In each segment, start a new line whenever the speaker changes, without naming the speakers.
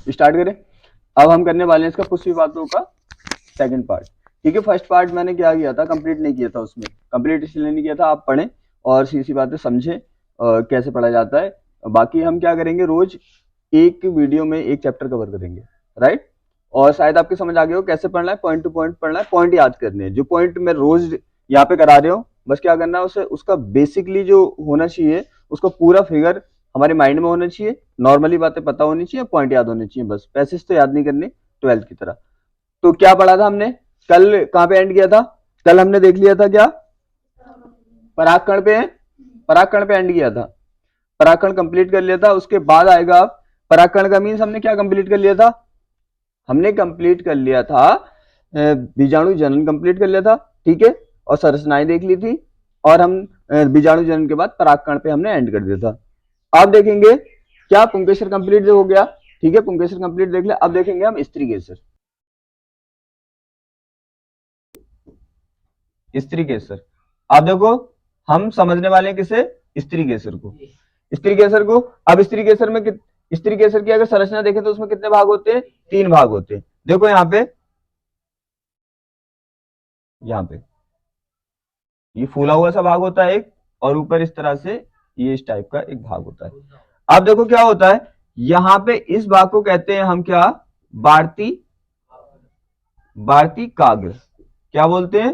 Start करें। अब हम करने वाले हैं इसका पुष्पी बातों का सेकंड पार्ट। ठीक है, फर्स्ट पार्ट मैंने क्या किया था, कंप्लीट नहीं किया था, उसमें कंप्लीट इसलिए नहीं किया था, आप पढ़ें और सी बातें समझें कैसे पढ़ा जाता है। बाकी हम क्या करेंगे, रोज एक वीडियो में एक चैप्टर कवर करेंगे, राइट। और शायद आपके समझ आ गया हो कैसे पढ़ना है, पॉइंट टू पॉइंट पढ़ना है, पॉइंट याद करने हैं। जो पॉइंट मैं रोज यहाँ पे करा रहे हो, बस क्या करना है, उसे उसका बेसिकली जो होना चाहिए उसका पूरा फिगर हमारे माइंड में होना चाहिए, नॉर्मली बातें पता होनी चाहिए, पॉइंट याद होने चाहिए, बस पैसेज तो याद नहीं करने 12th की तरह। तो क्या पढ़ा था हमने कल, कहां पे एंड किया था, कल हमने देख लिया था क्या, परागकण पे, परागकण पे एंड किया था, परागकण कंप्लीट कर लिया था। उसके बाद आएगा परागकण का मीन्स हमने क्या कंप्लीट कर लिया था, हमने कंप्लीट कर लिया था बीजाणु जनन कंप्लीट कर लिया था, ठीक है, और संरचनाएं देख ली थी, और हम बीजाणु जनन के बाद परागकण पे हमने एंड कर दिया था। अब देखेंगे क्या पुंकेसर कंप्लीट हो गया, ठीक है, पुंकेसर कंप्लीट देख लिया। अब देखेंगे हम स्त्रीकेसर, स्त्रीकेसर। आप देखो हम समझने वाले हैं किसे, स्त्रीकेसर को, स्त्रीकेसर को। अब स्त्रीकेसर में स्त्रीकेसर की अगर संरचना देखें तो उसमें कितने भाग होते हैं, 3 भाग होते हैं। देखो यहाँ पे ये फूला हुआ सा भाग होता है एक, और ऊपर इस तरह से ये इस टाइप का एक भाग होता है। अब देखो क्या होता है, यहां पे इस भाग को कहते हैं हम क्या, भारती, भारती काग्र, क्या बोलते हैं,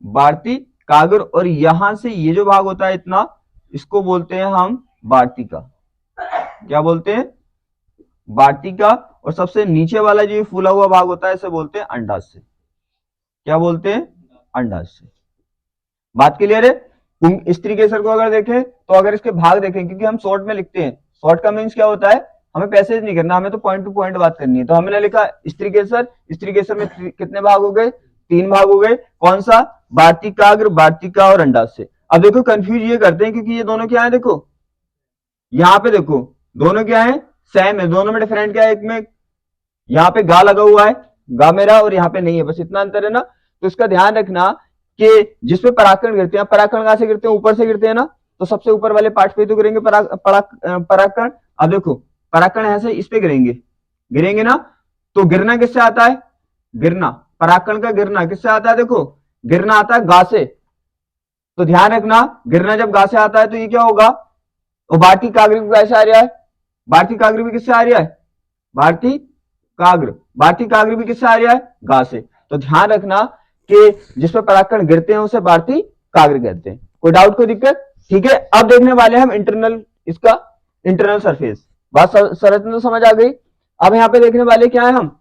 भारती काग्र। और यहां से ये जो भाग होता है इतना, इसको बोलते हैं हम वार्तिका, क्या बोलते हैं, वार्तिका। और सबसे नीचे वाला जो फूला हुआ भाग होता है इसे बोलते हैं अंडाशय, क्या बोलते हैं, अंडाशय। बात क्लियर है। स्त्रीकेसर को अगर देखें तो अगर इसके भाग देखें, क्योंकि हम शॉर्ट में लिखते हैं, शॉर्ट का मीन्स क्या होता है, हमें पैसेज नहीं करना, हमें तो पॉइंट टू पॉइंट बात करनी है। तो हमने लिखा स्त्रीकेसर, स्त्रीकेसर में कितने भाग हो गए, 3 भाग हो गए। कौन सा, वार्तिकाग्र, वार्तिका और अंडाशय। अब देखो कंफ्यूज ये करते हैं क्योंकि ये दोनों क्या है, देखो यहाँ पे देखो दोनों क्या है, सेम है, दोनों में डिफरेंट क्या है, एक में यहाँ पे गा लगा हुआ है, गा मेरा, और यहाँ पे नहीं है, बस इतना अंतर है ना। तो इसका ध्यान रखना कि जिसपे परागकण गिरते हैं, परागकण कहां से गिरते हैं, ऊपर से गिरते हैं ना, तो सबसे ऊपर वाले पार्ट पे तो गिरेंगे परागकण। अब देखो परागकण ऐसे इस पे गिरेंगे, गिरेंगे ना, तो गिरना किससे आता है, गिरना, परागकण का गिरना किससे आता है, देखो गिरना आता है गा से। तो ध्यान रखना, गिरना जब गा से आता है तो ये क्या होगा, और भारतीय काग्र भी कैसे आ रहा है, भारतीय काग्र भी किससे आ रहा है, भारतीय काग्र, भारतीय काग्र भी किससे आ रहा है, गा से। तो ध्यान रखना कि जिसपे परागकण गिरते हैं उसे भारतीय काग्र कहते हैं। कोई डाउट, कोई दिक्कत, ठीक है। अब देखने वाले हम इंटरनल, इसका इंटरनल सरफेस, बात संरचना तो समझ आ गई। अब यहाँ पे देखने वाले क्या है हम,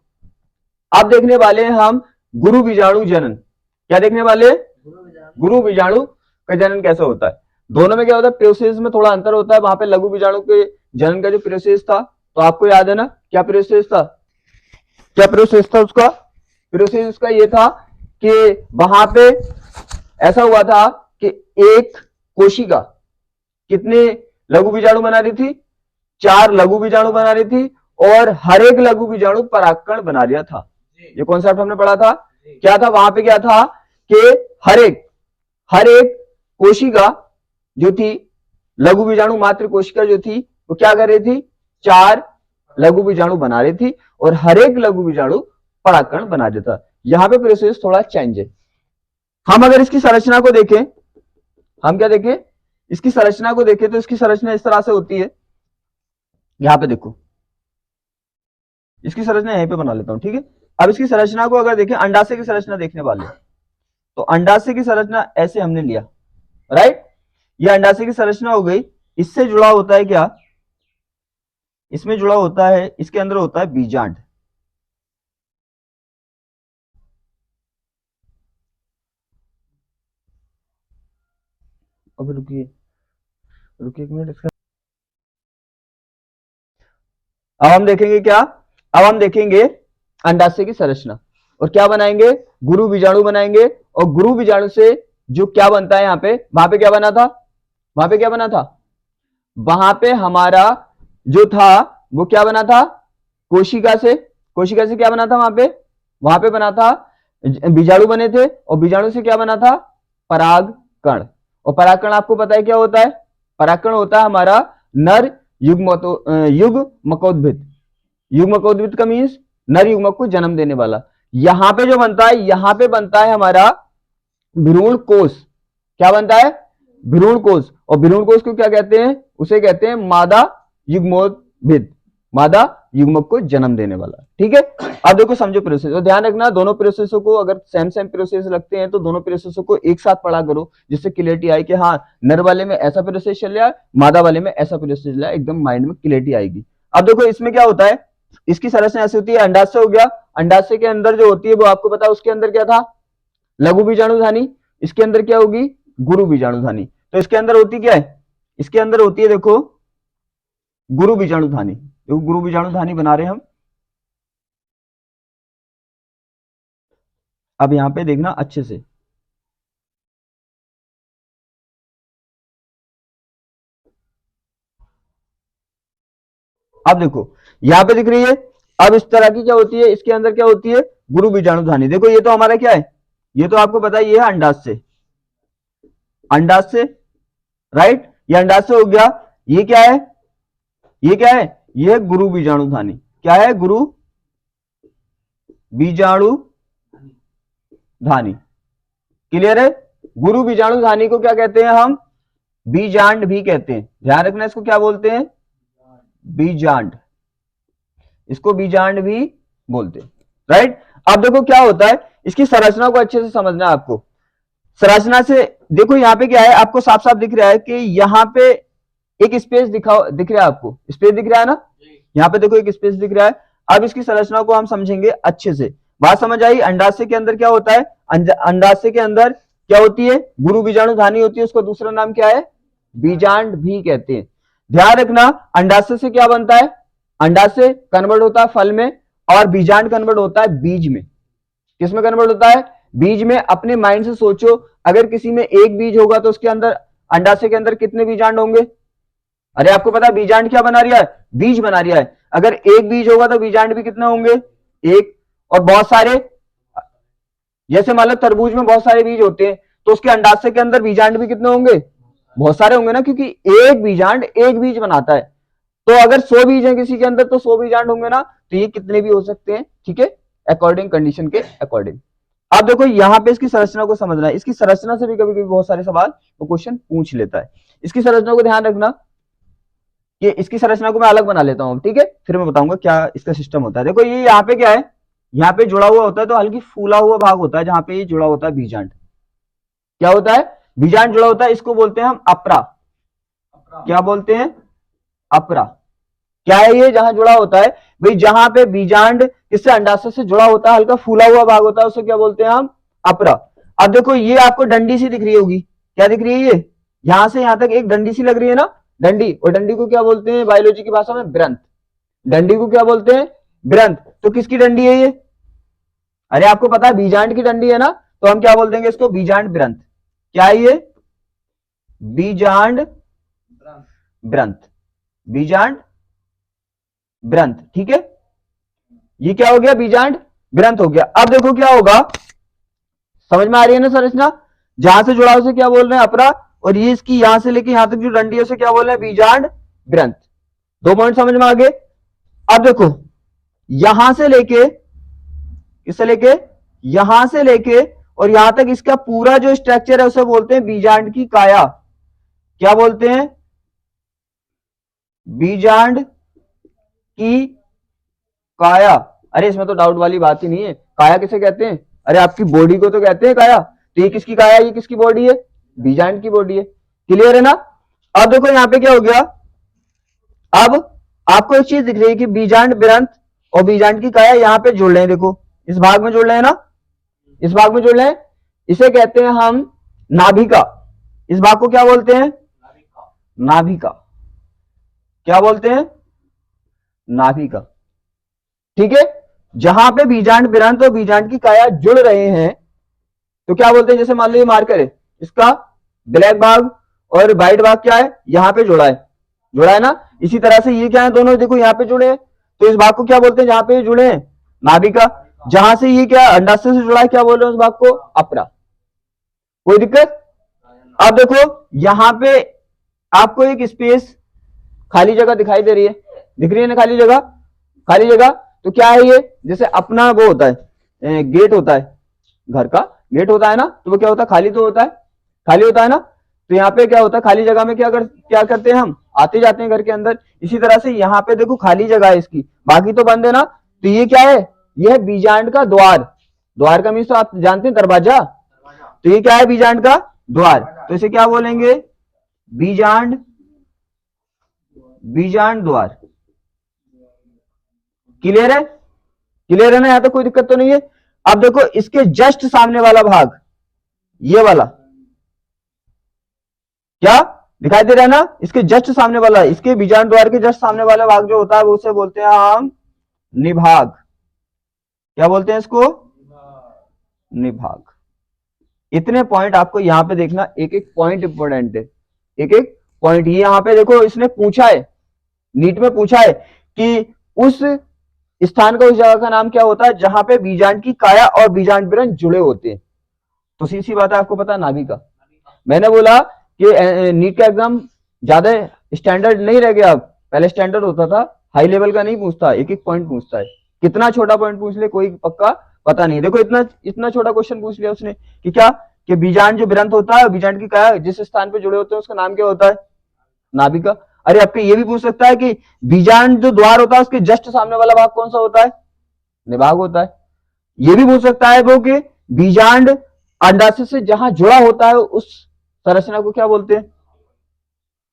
अब देखने वाले हैं हम गुरु बीजाणु जनन। क्या देखने वाले, गुरु बीजाणु का जनन कैसे होता है। दोनों में क्या होता है, प्रोसेस में थोड़ा अंतर होता है। वहां पे लघु बीजाणु के जनन का जो प्रोसेस था, तो आपको याद है ना क्या प्रोसेस था, क्या प्रोसेस था उसका, प्रोसेस उसका ये था कि वहां पे ऐसा हुआ था कि एक कोशिका कितने लघु बीजाणु बना रही थी, 4 लघु बीजाणु बना रही थी, और हर एक लघु बीजाणु परागकण बना रहा था। ये कॉन्सेप्ट हमने पढ़ा था, क्या था वहां पे, क्या था कि हर एक कोशिका जो थी, लघु बीजाणु मात्र कोशिका जो थी, वो क्या कर रही थी, 4 लघु बीजाणु बना रही थी, और हर एक लघु बीजाणु परागकण बना देता। यहां पे प्रोसेस थोड़ा चेंज है। हम अगर इसकी संरचना को देखें, हम क्या देखें, इसकी संरचना को देखें तो इसकी संरचना इस तरह से होती है। यहां पे देखो, इसकी संरचना यहीं पे बना लेता हूं, ठीक है। अब इसकी संरचना को अगर देखें, अंडाशय की संरचना देखने वाले, तो अंडाशय की संरचना ऐसे हमने लिया, राइट। ये अंडाशय की संरचना हो गई। इससे जुड़ा होता है क्या, इसमें जुड़ा होता है, इसके अंदर होता है बीजांड। अब रुकिए, रुकिए एक मिनट, इसका अब हम देखेंगे क्या, अब हम देखेंगे अंडाशय की संरचना, और क्या बनाएंगे, गुरु बीजाणु बनाएंगे। और गुरु बीजाणु से जो क्या बनता है, यहाँ पे, वहां पे क्या बना था, वहां पे क्या बना था, वहां पे हमारा जो था वो क्या बना था, कोशिका से, कोशिका से क्या बना था, वहां पे बना था, बीजाणु बने थे, और बीजाणु से क्या बना था, परागकण। और परागकण आपको पता है क्या होता है, परागकण होता है हमारा नर युग्मकोद्भिद, युग्मक उद्भिद का मीन्स नर युग्मक को जन्म देने वाला। यहां पे जो बनता है, यहां पे बनता है हमारा भ्रूण कोष। क्या बनता है? भ्रूण कोष। और भ्रूण कोष को क्या कहते हैं? उसे कहते हैं मादा युग्मोद्भिद, मादा युग्मक को जन्म देने वाला। ठीक है, अब देखो समझो प्रोसेस, तो ध्यान रखना दोनों प्रोसेसों को अगर सेम सेम प्रोसेस लगते हैं तो दोनों प्रोसेसों को एक साथ पढ़ा करो, जिससे क्लियरिटी आए कि हाँ नर वाले में ऐसा प्रोसेस चल रहा है, मादा वाले में ऐसा प्रोसेस चल रहा है, एकदम माइंड में क्लियरिटी आएगी। अब देखो इसमें क्या होता है, इसकी संरचना ऐसी होती है, अंडाशय हो गया, अंडाशय के अंदर जो होती है वो आपको पता है उसके अंदर क्या था, लघु बीजाणुधानी। इसके अंदर क्या होगी, गुरु बीजाणुधानी। तो इसके अंदर होती क्या है, इसके अंदर होती है देखो गुरु बीजाणुधानी। देखो गुरु बीजाणुधानी बना रहे हैं हम। अब यहां पे देखना अच्छे से, अब देखो यहां पे दिख रही है। अब इस तरह की क्या होती है, इसके अंदर क्या होती है, गुरु बीजाणुधानी। देखो ये तो हमारा क्या है, ये तो आपको पता है ये है अंडाशय, अंडाशय राइट, ये अंडाशय हो गया। ये क्या है, ये क्या है, ये है गुरु बीजाणुधानी। क्या है, गुरु बीजाणुधानी। क्लियर है? गुरु बीजाणुधानी को क्या कहते हैं हम, बीजांड भी कहते हैं। ध्यान रखना इसको क्या बोलते हैं, बीजांड, इसको बीजांड भी बोलते हैं राइट। अब देखो क्या होता है, इसकी संरचना को अच्छे से समझना है आपको। संरचना से देखो यहां पे क्या है, आपको साफ साफ दिख रहा है कि यहां पे एक स्पेस दिख रहा है आपको, स्पेस दिख रहा है ना, यहाँ पे देखो एक स्पेस दिख रहा है। अब इसकी संरचना को हम समझेंगे अच्छे से। बात समझ आई? अंडाशय के अंदर क्या होता है, अंडाशय के अंदर क्या होती है, गुरु बीजाणुधानी होती है, उसका दूसरा नाम क्या है, बीजांड भी कहते हैं। ध्यान रखना अंडाशय से क्या बनता है, अंडाशय कन्वर्ट होता है फल में, और बीजांड कन्वर्ट होता है बीज में। किसमें कन्वर्ट होता है, बीज में। अपने माइंड से सोचो, अगर किसी में एक बीज होगा तो उसके अंदर, अंडाशय के अंदर कितने बीजांड होंगे? अरे आपको पता है बीजांड क्या बना रहा है, बीज बना रहा है। अगर एक बीज होगा तो बीजांड भी कितने होंगे, एक। और बहुत सारे, जैसे मान लो तरबूज में बहुत सारे बीज होते हैं, तो उसके अंडाशय के अंदर बीजांड भी कितने होंगे, बहुत सारे होंगे ना, क्योंकि एक बीजांड एक बीज बनाता है। तो अगर 100 बीज है किसी के अंदर तो 100 बीजांड होंगे ना, तो ये कितने भी हो सकते हैं। ठीक है, अकॉर्डिंग कंडीशन के अकॉर्डिंग। अब देखो यहां पे इसकी संरचना को समझना है। इसकी संरचना से भी कभी कभी बहुत सारे सवाल तो क्वेश्चन पूछ लेता है। इसकी संरचना को ध्यान रखना कि इसकी संरचना को मैं अलग बना लेता हूं, ठीक है, फिर मैं बताऊंगा क्या इसका सिस्टम होता है। देखो ये यहाँ पे क्या है, यहाँ पे जुड़ा हुआ होता है, तो हल्की फूला हुआ भाग होता है जहां पे ये जुड़ा होता है बीजांड। क्या होता है, बीजांड जुड़ा होता है, इसको बोलते हैं हम अपरा। क्या बोलते हैं, अपरा। क्या है ये, जहां जुड़ा होता है भाई, जहां पे बीजांड किससे, अंडाशय से जुड़ा होता है, हल्का फूला हुआ भाग होता है, उसे क्या बोलते हैं हम, अपरा। अब देखो ये आपको डंडी सी दिख रही होगी, क्या दिख रही है, ये यहां से यहां तक एक डंडी सी लग रही है ना, डंडी। और डंडी को क्या बोलते हैं बायोलॉजी की भाषा में, ब्रंथ। डंडी को क्या बोलते हैं, ब्रंथ। तो किसकी डंडी है ये, अरे आपको पता है बीजांड की डंडी है ना, तो हम क्या बोल देंगे इसको, बीजांड ब्रंथ। क्या है ये, बीजांड ब्रंथ, बीजांड ब्रंथ। ठीक है, ये क्या हो गया, बीजांड ग्रंथ हो गया। अब देखो क्या होगा, समझ में आ रही है ना संरचना, जहां से जुड़ा उसे क्या बोल रहे हैं, अपरा। और ये इसकी यहां से लेके यहां तक जो डंडी है उसे क्या बोल रहे हैं, बीजांड ग्रंथ। 2 पॉइंट समझ में आ गए। अब देखो यहां से लेके, इससे लेके, यहां से लेके और यहां तक इसका पूरा जो स्ट्रक्चर है उसे बोलते हैं बीजांड की काया। क्या बोलते हैं, बीजांड की काया। अरे इसमें तो डाउट वाली बात ही नहीं है, काया किसे कहते हैं, अरे आपकी बॉडी को तो कहते हैं काया। तो ये किसकी काया, ये किसकी बॉडी है, बीजांड की बॉडी है। क्लियर है ना। अब देखो यहां पे क्या हो गया, अब आपको एक चीज दिख रही है कि बीजांड ब्रंथ और बीजांड की काया यहां पे जुड़ रहे हैं। देखो इस भाग में जुड़ रहे हैं ना, इस भाग में जुड़ रहे हैं, इसे कहते हैं हम नाभिका। इस भाग को क्या बोलते हैं, नाभिका। क्या बोलते हैं, नाभिका। ठीक है, जहां पे बीजांड ब्रंथ और बीजांड की काया जुड़ रहे हैं तो क्या बोलते हैं, जैसे मान लो ये मार्कर है, इसका ब्लैक भाग और व्हाइट भाग क्या है, यहां पे जुड़ा है, जुड़ा है ना। इसी तरह से ये क्या है, दोनों देखो यहां पे जुड़े हैं, तो इस भाग को क्या बोलते हैं, जहां पे जुड़े हैं, नाभिका। जहां से ये क्या अंडाशय से जुड़ा है, क्या बोल रहे हैं उस भाग को, अपरा। कोई दिक्कत। अब देखो यहां पे आपको एक स्पेस खाली जगह दिखाई दे रही है, दिख रही है ना खाली जगह, खाली जगह तो क्या है ये, जैसे अपना वो होता है गेट होता है, घर का गेट होता है ना, तो वो क्या होता है, खाली तो होता है, खाली होता है ना। तो यहाँ पे क्या होता है, खाली जगह में क्या करते हैं हम, आते जाते हैं घर के अंदर। इसी तरह से यहाँ पे देखो खाली जगह है इसकी, बाकी तो बंद है ना। तो ये क्या है, ये है बीजांड का द्वार। द्वार का मीन्स तो आप जानते हैं दरवाजा, तो ये क्या है, बीजांड का द्वार। तो इसे क्या बोलेंगे, बीजांड, बीजांड द्वार। क्लियर है, क्लियर है ना, यहां तो कोई दिक्कत तो नहीं है। अब देखो इसके जस्ट सामने वाला भाग, ये वाला क्या दिखाई दे रहा है ना, इसके जस्ट सामने वाला, इसके बीजांड द्वार के जस्ट सामने वाला भाग जो होता है वो उसे बोलते हैं हम निभाग। क्या बोलते हैं इसको, निभाग। इतने पॉइंट आपको यहां पे देखना, एक एक पॉइंट इंपॉर्टेंट है, एक एक पॉइंट। ये यहां पे देखो इसने पूछा है, नीट में पूछा है कि उस स्थान का, उस जगह का नाम क्या होता है जहां पे बीजांड की काया और बीजांड बिरंज जुड़े होते हैं। तो सीधी सी बात है, आपको पता है नाभिका। मैंने बोला कि नीट का एग्जाम ज्यादा स्टैंडर्ड नहीं रह गया, अब पहले स्टैंडर्ड होता था, हाई लेवल का नहीं पूछता, एक एक पॉइंट पूछता है। कितना छोटा पॉइंट पूछ ले कोई पक्का पता नहीं। देखो इतना इतना छोटा क्वेश्चन पूछ लिया उसने कि क्या, कि बीजांड जो बिरंत होता है, बीजांड की काया जिस स्थान पे जुड़े होते हैं उसका नाम क्या होता है, नाभिका। अरे आपके ये भी पूछ सकता है कि बीजांड जो द्वार होता है उसके जस्ट सामने वाला भाग कौन सा होता है, निभाग होता है। ये भी पूछ सकता है वो कि बीजांड अंडाशय से जहां जुड़ा होता है उस संरचना को क्या बोलते हैं,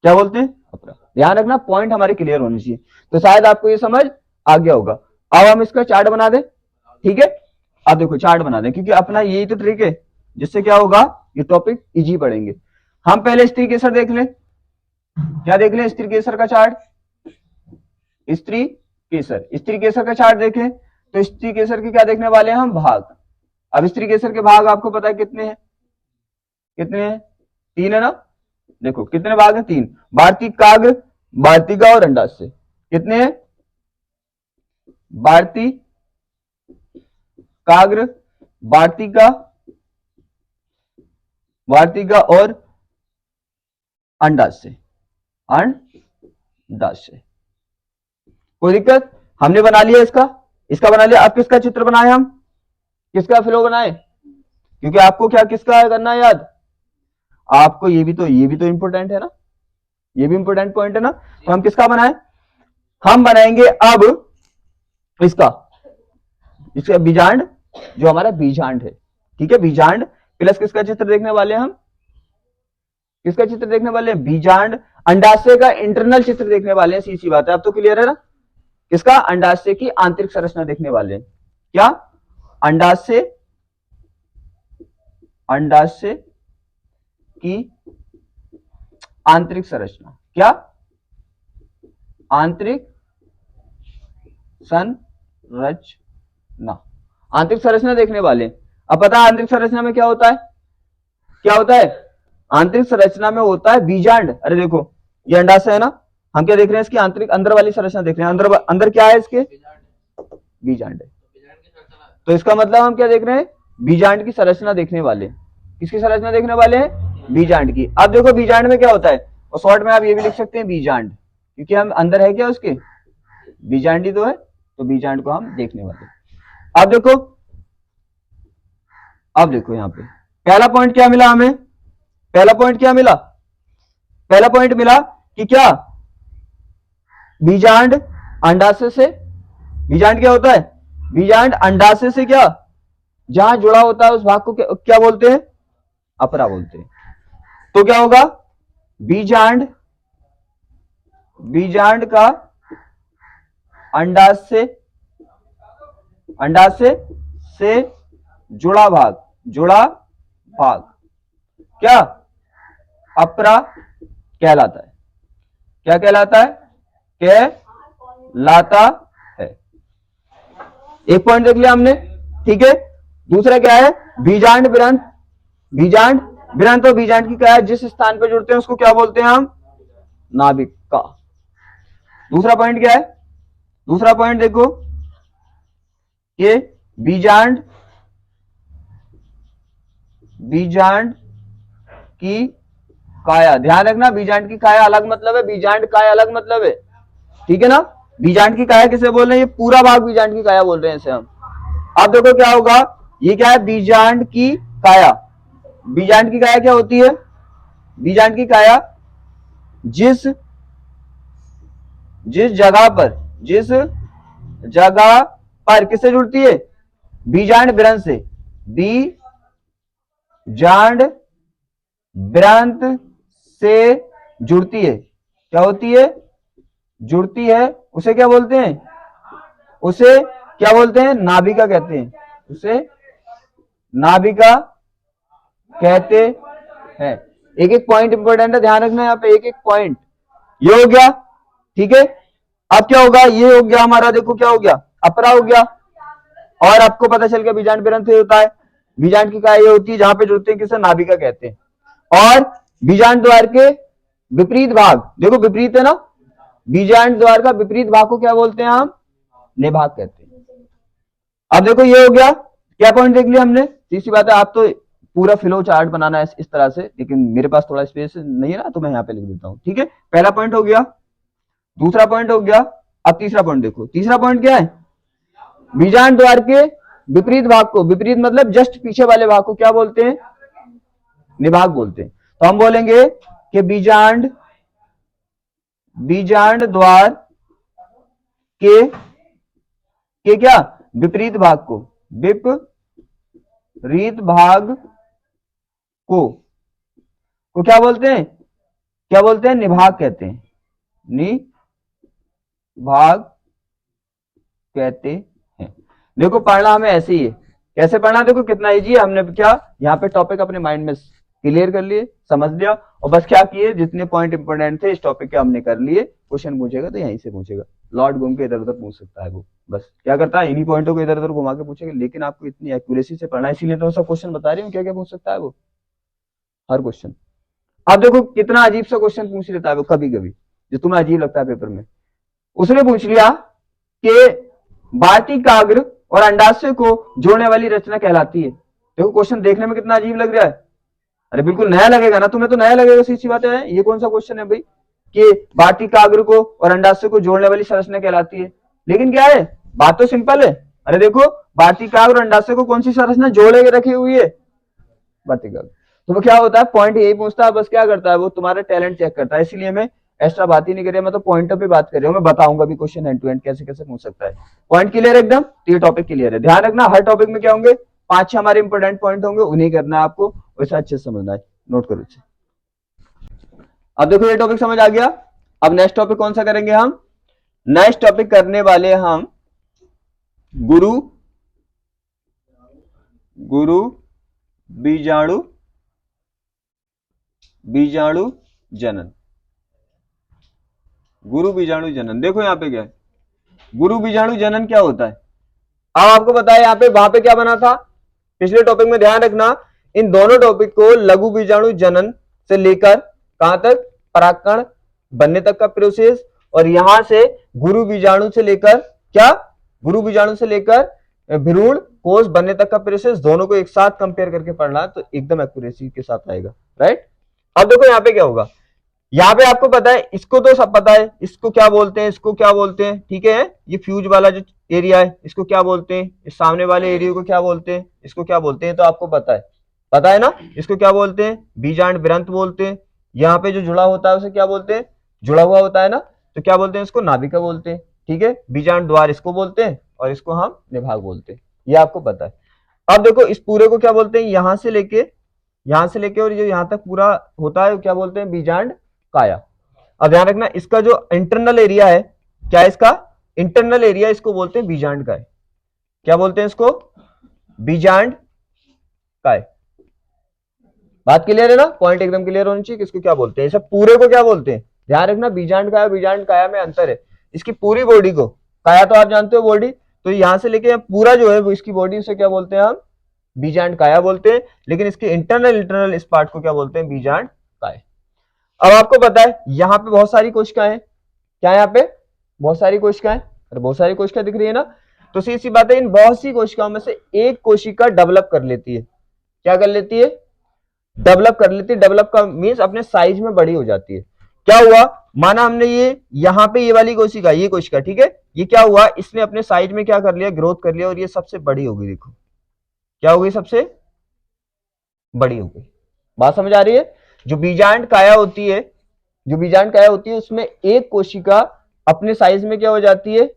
क्या बोलते हैं, अपरा। ध्यान रखना, पॉइंट हमारे क्लियर होने चाहिए। तो शायद आपको ये समझ आ गया होगा। अब हम इसका चार्ट बना दें, ठीक है। अब देखो चार्ट बना दें, क्योंकि अपना यही तो ट्रिक है जिससे क्या होगा, ये टॉपिक इजी पढ़ेंगे। हम पहले स्त्री केसर देख लें, क्या देख लें, स्त्री केसर का चार्ट। स्त्री केसर, स्त्री केसर का चार्ट देखें तो स्त्री केसर के क्या देखने वाले हैं हम, भाग। अब स्त्री केसर के भाग आपको पता है कितने हैं, कितने हैं, 3 है ना। देखो कितने भाग हैं, 3। वार्तिक, काग्र, वार्तिका और अंडाशय कितने हैं, वार्ती, काग्र, वार्तिका, वार्तिका और अंडाशय, अंडाशय। कोई दिक्कत, हमने बना लिया इसका, इसका बना लिया। अब किसका चित्र बनाए हम, किसका फ्लो बनाए, क्योंकि आपको क्या किसका करना है याद, आपको ये भी तो इंपॉर्टेंट है ना, ये भी इंपॉर्टेंट पॉइंट है ना। तो हम किसका बनाए, हम बनाएंगे अब इसका, इसका बीजांड, जो हमारा बीजांड है, ठीक है। बीजांड प्लस किसका चित्र देखने वाले हैं हम, किसका चित्र देखने वाले हैं, बीजांड अंडाशय का इंटरनल चित्र देखने वाले हैं। सीधी बात है, अब तो क्लियर है ना। किसका, अंडाशय की आंतरिक संरचना देखने वाले हैं। क्या, अंडाशय, अंडाशय की आंतरिक संरचना, क्या, आंतरिक संरचना, आंतरिक संरचना देखने वाले। अब पता है आंतरिक संरचना में क्या होता है, क्या होता है, आंतरिक संरचना में होता है बीजांड। अरे देखो ये अंडाशय है ना, हम क्या देख रहे हैं, इसकी आंतरिक अंदर वाली संरचना देख रहे हैं। अंदर अंदर क्या है इसके, बीजांड है। तो इसका मतलब हम क्या देख रहे हैं, बीजांड की संरचना देखने वाले। किसकी संरचना देखने वाले हैं, बीजांड की। अब देखो बीजांड में क्या होता है, और शॉर्ट में आप ये भी लिख सकते हैं बीजांड, क्योंकि हम अंदर है क्या उसके, बीजांड ही तो है, तो बीजांड को हम देखने वाले। अब देखो, अब देखो यहां पे पहला पॉइंट क्या मिला हमें, पहला पॉइंट क्या मिला, पहला पॉइंट मिला कि क्या, बीजांड अंडाशय से, बीजांड क्या होता है, बीजांड अंडाशय से क्या, जहां जुड़ा होता है उस भाग को क्या बोलते हैं, अपरा बोलते हैं। तो क्या होगा, बीजांड, बीजांड का अंडाशय, अंडाशय से जुड़ा भाग, जुड़ा भाग क्या, अपरा कहलाता है। क्या कहलाता है, कहलाता है। एक पॉइंट देख लिया हमने, ठीक है। दूसरा क्या है, बीजांड बिरंत, बीजांड बिरंत और बीजांड की क्या है, जिस स्थान पर जुड़ते हैं उसको क्या बोलते हैं हम, नाभिका। दूसरा पॉइंट क्या है, दूसरा पॉइंट देखो कि बीजांड, बीजांड की काया, ध्यान रखना बीजांड की काया अलग मतलब है, बीजांड काया अलग मतलब है, ठीक है ना। बीजांड की काया किसे बोल रहे हैं? ये पूरा भाग बीजांड की काया बोल रहे हैं इसे हम। अब देखो क्या होगा, ये क्या है? बीजांड की काया। बीजांड की काया क्या होती है? बीजांड की काया जिस जगह पर किससे जुड़ती है? बीजांड ग्रंथ से। बीजांड ग्रंथ से जुड़ती है। क्या होती है? जुड़ती है। उसे क्या बोलते हैं? उसे क्या बोलते हैं? नाभिका कहते हैं। उसे नाभिका कहते हैं। एक एक पॉइंट इंपॉर्टेंट है, ध्यान रखना यहाँ पे एक एक पॉइंट। ये हो गया, ठीक है। अब क्या होगा? ये हो गया हमारा, देखो क्या हो गया, अपरा हो गया। और आपको पता चल गया बीजांड ग्रंथ होता है। बीजांड की काया ये होती है जहां पे जुड़ते हैं, किसे? नाभिका कहते हैं। और बीजांड द्वार के विपरीत भाग, देखो विपरीत है ना, बीजांड द्वार का विपरीत भाग को क्या बोलते हैं हम? निभाग कहते हैं। अब देखो ये हो गया, क्या पॉइंट देख लिया हमने? तीसरी बात है, आप तो पूरा फ्लो चार्ट बनाना है इस तरह से, लेकिन मेरे पास थोड़ा स्पेस नहीं है ना, तो मैं यहाँ पे लिख देता हूं, ठीक है। पहला पॉइंट हो गया, दूसरा पॉइंट हो गया। अब तीसरा पॉइंट देखो, तीसरा पॉइंट क्या है? बीजांड द्वार के विपरीत भाग को, विपरीत मतलब जस्ट पीछे वाले भाग को क्या बोलते हैं? निभाग बोलते हैं। तो हम बोलेंगे कि बीजांड द्वार के क्या? विपरीत भाग को, विपरीत भाग को क्या बोलते हैं? क्या बोलते हैं? निभाग कहते हैं। निभाग कहते हैं। देखो पढ़ना हमें ऐसे ही है। कैसे पढ़ना? देखो कितना इजी है। हमने क्या यहाँ पे टॉपिक अपने माइंड में क्लियर कर लिए, समझ लिया, और बस क्या किए, जितने पॉइंट इंपोर्टेंट थे इस टॉपिक के हमने कर लिए। क्वेश्चन पूछेगा तो यहीं से पूछेगा, लॉर्ड घूम के इधर उधर पूछ सकता है वो, बस क्या करता है, इन्हीं पॉइंटों को इधर उधर घुमा के पूछेगा। लेकिन आपको इतनी एक्यूरेसी से पढ़ना है, इसीलिए तो सब क्वेश्चन बता रही हूँ क्या क्या पूछ सकता है वो, हर क्वेश्चन। अब देखो कितना अजीब सा क्वेश्चन पूछ लेता है वो कभी कभी, जो तुम्हें अजीब लगता है पेपर में। उसने पूछ लिया कि भारतीय काग्र और अंडाशय को जोड़ने वाली रचना कहलाती है। देखो क्वेश्चन देखने में कितना अजीब लग रहा है। अरे बिल्कुल नया लगेगा ना, तुम्हें तो नया लगेगा, सीधी बात है। ये कौन सा क्वेश्चन है भाई कि भारतीय काग्र को और अंडाशय को जोड़ने वाली संरचना कहलाती है? लेकिन क्या है, बात तो सिंपल है। अरे देखो भारतीय काग्र और अंडाशय को कौन सी संरचना जोड़े रखी हुई है? भारतीय काग्र। तो क्या होता है, पॉइंट यही पूछता है, बस क्या करता है वो, तुम्हारा टैलेंट चेक करता है। इसलिए मैं एक्स्ट्रा बात ही नहीं कर रहा, मैं तो पॉइंट पे बात कर रहा हूँ। मैं बताऊंगा भी क्वेश्चन हैंड टू हैंड कैसे कैसे पूछ सकता है। पॉइंट क्लियर है एकदम? ये टॉपिक क्लियर है। ध्यान रखना हर टॉपिक में क्या होंगे, 5-6 हमारे इंपोर्टेंट पॉइंट होंगे, उन्हें करना है आपको, वैसे अच्छे से समझना है, नोट करो इसे। अब देखो ये टॉपिक समझ आ गया। अब नेक्स्ट टॉपिक कौन सा करेंगे हम? नेक्स्ट टॉपिक करने वाले हम गुरु बीजाणु जनन। गुरु बीजाणु जनन, देखो यहां पे क्या है, गुरु बीजाणु जनन क्या होता है? अब आपको पता है यहाँ पे, वहां पे क्या बना था पिछले टॉपिक में, ध्यान रखना। इन दोनों टॉपिक को लघु बीजाणु जनन से लेकर कहां तक, परागकण बनने तक का प्रोसेस, और यहां से गुरु बीजाणु से लेकर क्या, गुरु बीजाणु से लेकर भ्रूण कोष बनने तक का प्रोसेस, दोनों को एक साथ कंपेयर करके पढ़ना तो एकदम एक्यूरेसी के साथ आएगा, राइट। अब देखो यहाँ पे क्या होगा, यहाँ पे आपको पता है, इसको तो सब पता है, इसको क्या बोलते हैं, इसको क्या बोलते हैं, ठीक है। ये फ्यूज वाला जो एरिया है इसको क्या बोलते हैं, इस सामने वाले एरिया को क्या बोलते हैं, इसको क्या बोलते हैं, तो आपको पता है ना, इसको क्या बोलते हैं, बीजांड ग्रंथ बोलते हैं। यहाँ पे जो जुड़ा होता है उसे क्या बोलते हैं, जुड़ा हुआ होता है ना, तो क्या बोलते हैं, इसको नाभिका बोलते हैं, ठीक है। बीजांड द्वार इसको बोलते हैं और इसको हम निभाग बोलते हैं, ये आपको पता है। अब देखो इस पूरे को क्या बोलते हैं, यहां से लेके और जो यहां तक पूरा होता है क्या बोलते हैं, बीजांड काया। अब ध्यान रखना, इसका जो इंटरनल एरिया है, क्या है इसका इंटरनल एरिया, इसको बोलते हैं बीजांड काय। क्या बोलते हैं इसको, बीजांड काय। बात क्लियर है ना, पॉइंट एकदम क्लियर होनी चाहिए, किसको क्या बोलते हैं, सब पूरे को क्या बोलते हैं। ध्यान रखना, बीजांड काय बीजांड काया में अंतर है। इसकी पूरी बॉडी को, काया तो आप जानते हो बॉडी, तो यहां से लेके पूरा जो है वो इसकी बॉडी, उसे क्या बोलते हैं हम, बीजांड काया बोलते हैं। लेकिन इसके इंटरनल इस पार्ट को क्या बोलते हैं, बीजांड काय। अब आपको पता है यहाँ पे बहुत सारी कोशिकाएं, क्या यहाँ पे बहुत सारी कोशिकाएं, अरे बहुत सारी कोशिकाएं दिख रही है ना, तो सीधी सी बात है, इन बहुत सी कोशिकाओं में से एक कोशिका डेवलप कर लेती है, क्या कर लेती है, डेवलप कर लेती है। डेवलप का मींस अपने साइज में बड़ी हो जाती है। क्या हुआ, माना हमने ये यहाँ पे ये वाली कोशिका, ये कोशिका, ठीक है, ये क्या हुआ, इसने अपने साइज में क्या कर लिया, ग्रोथ कर लिया और ये सबसे बड़ी हो गई। देखो क्या हो गई, सबसे बड़ी हो गई। बात समझ आ रही है? जो बीजांड काया होती है, जो बीजांड काया होती है उसमें एक कोशिका अपने साइज में क्या हो जाती है,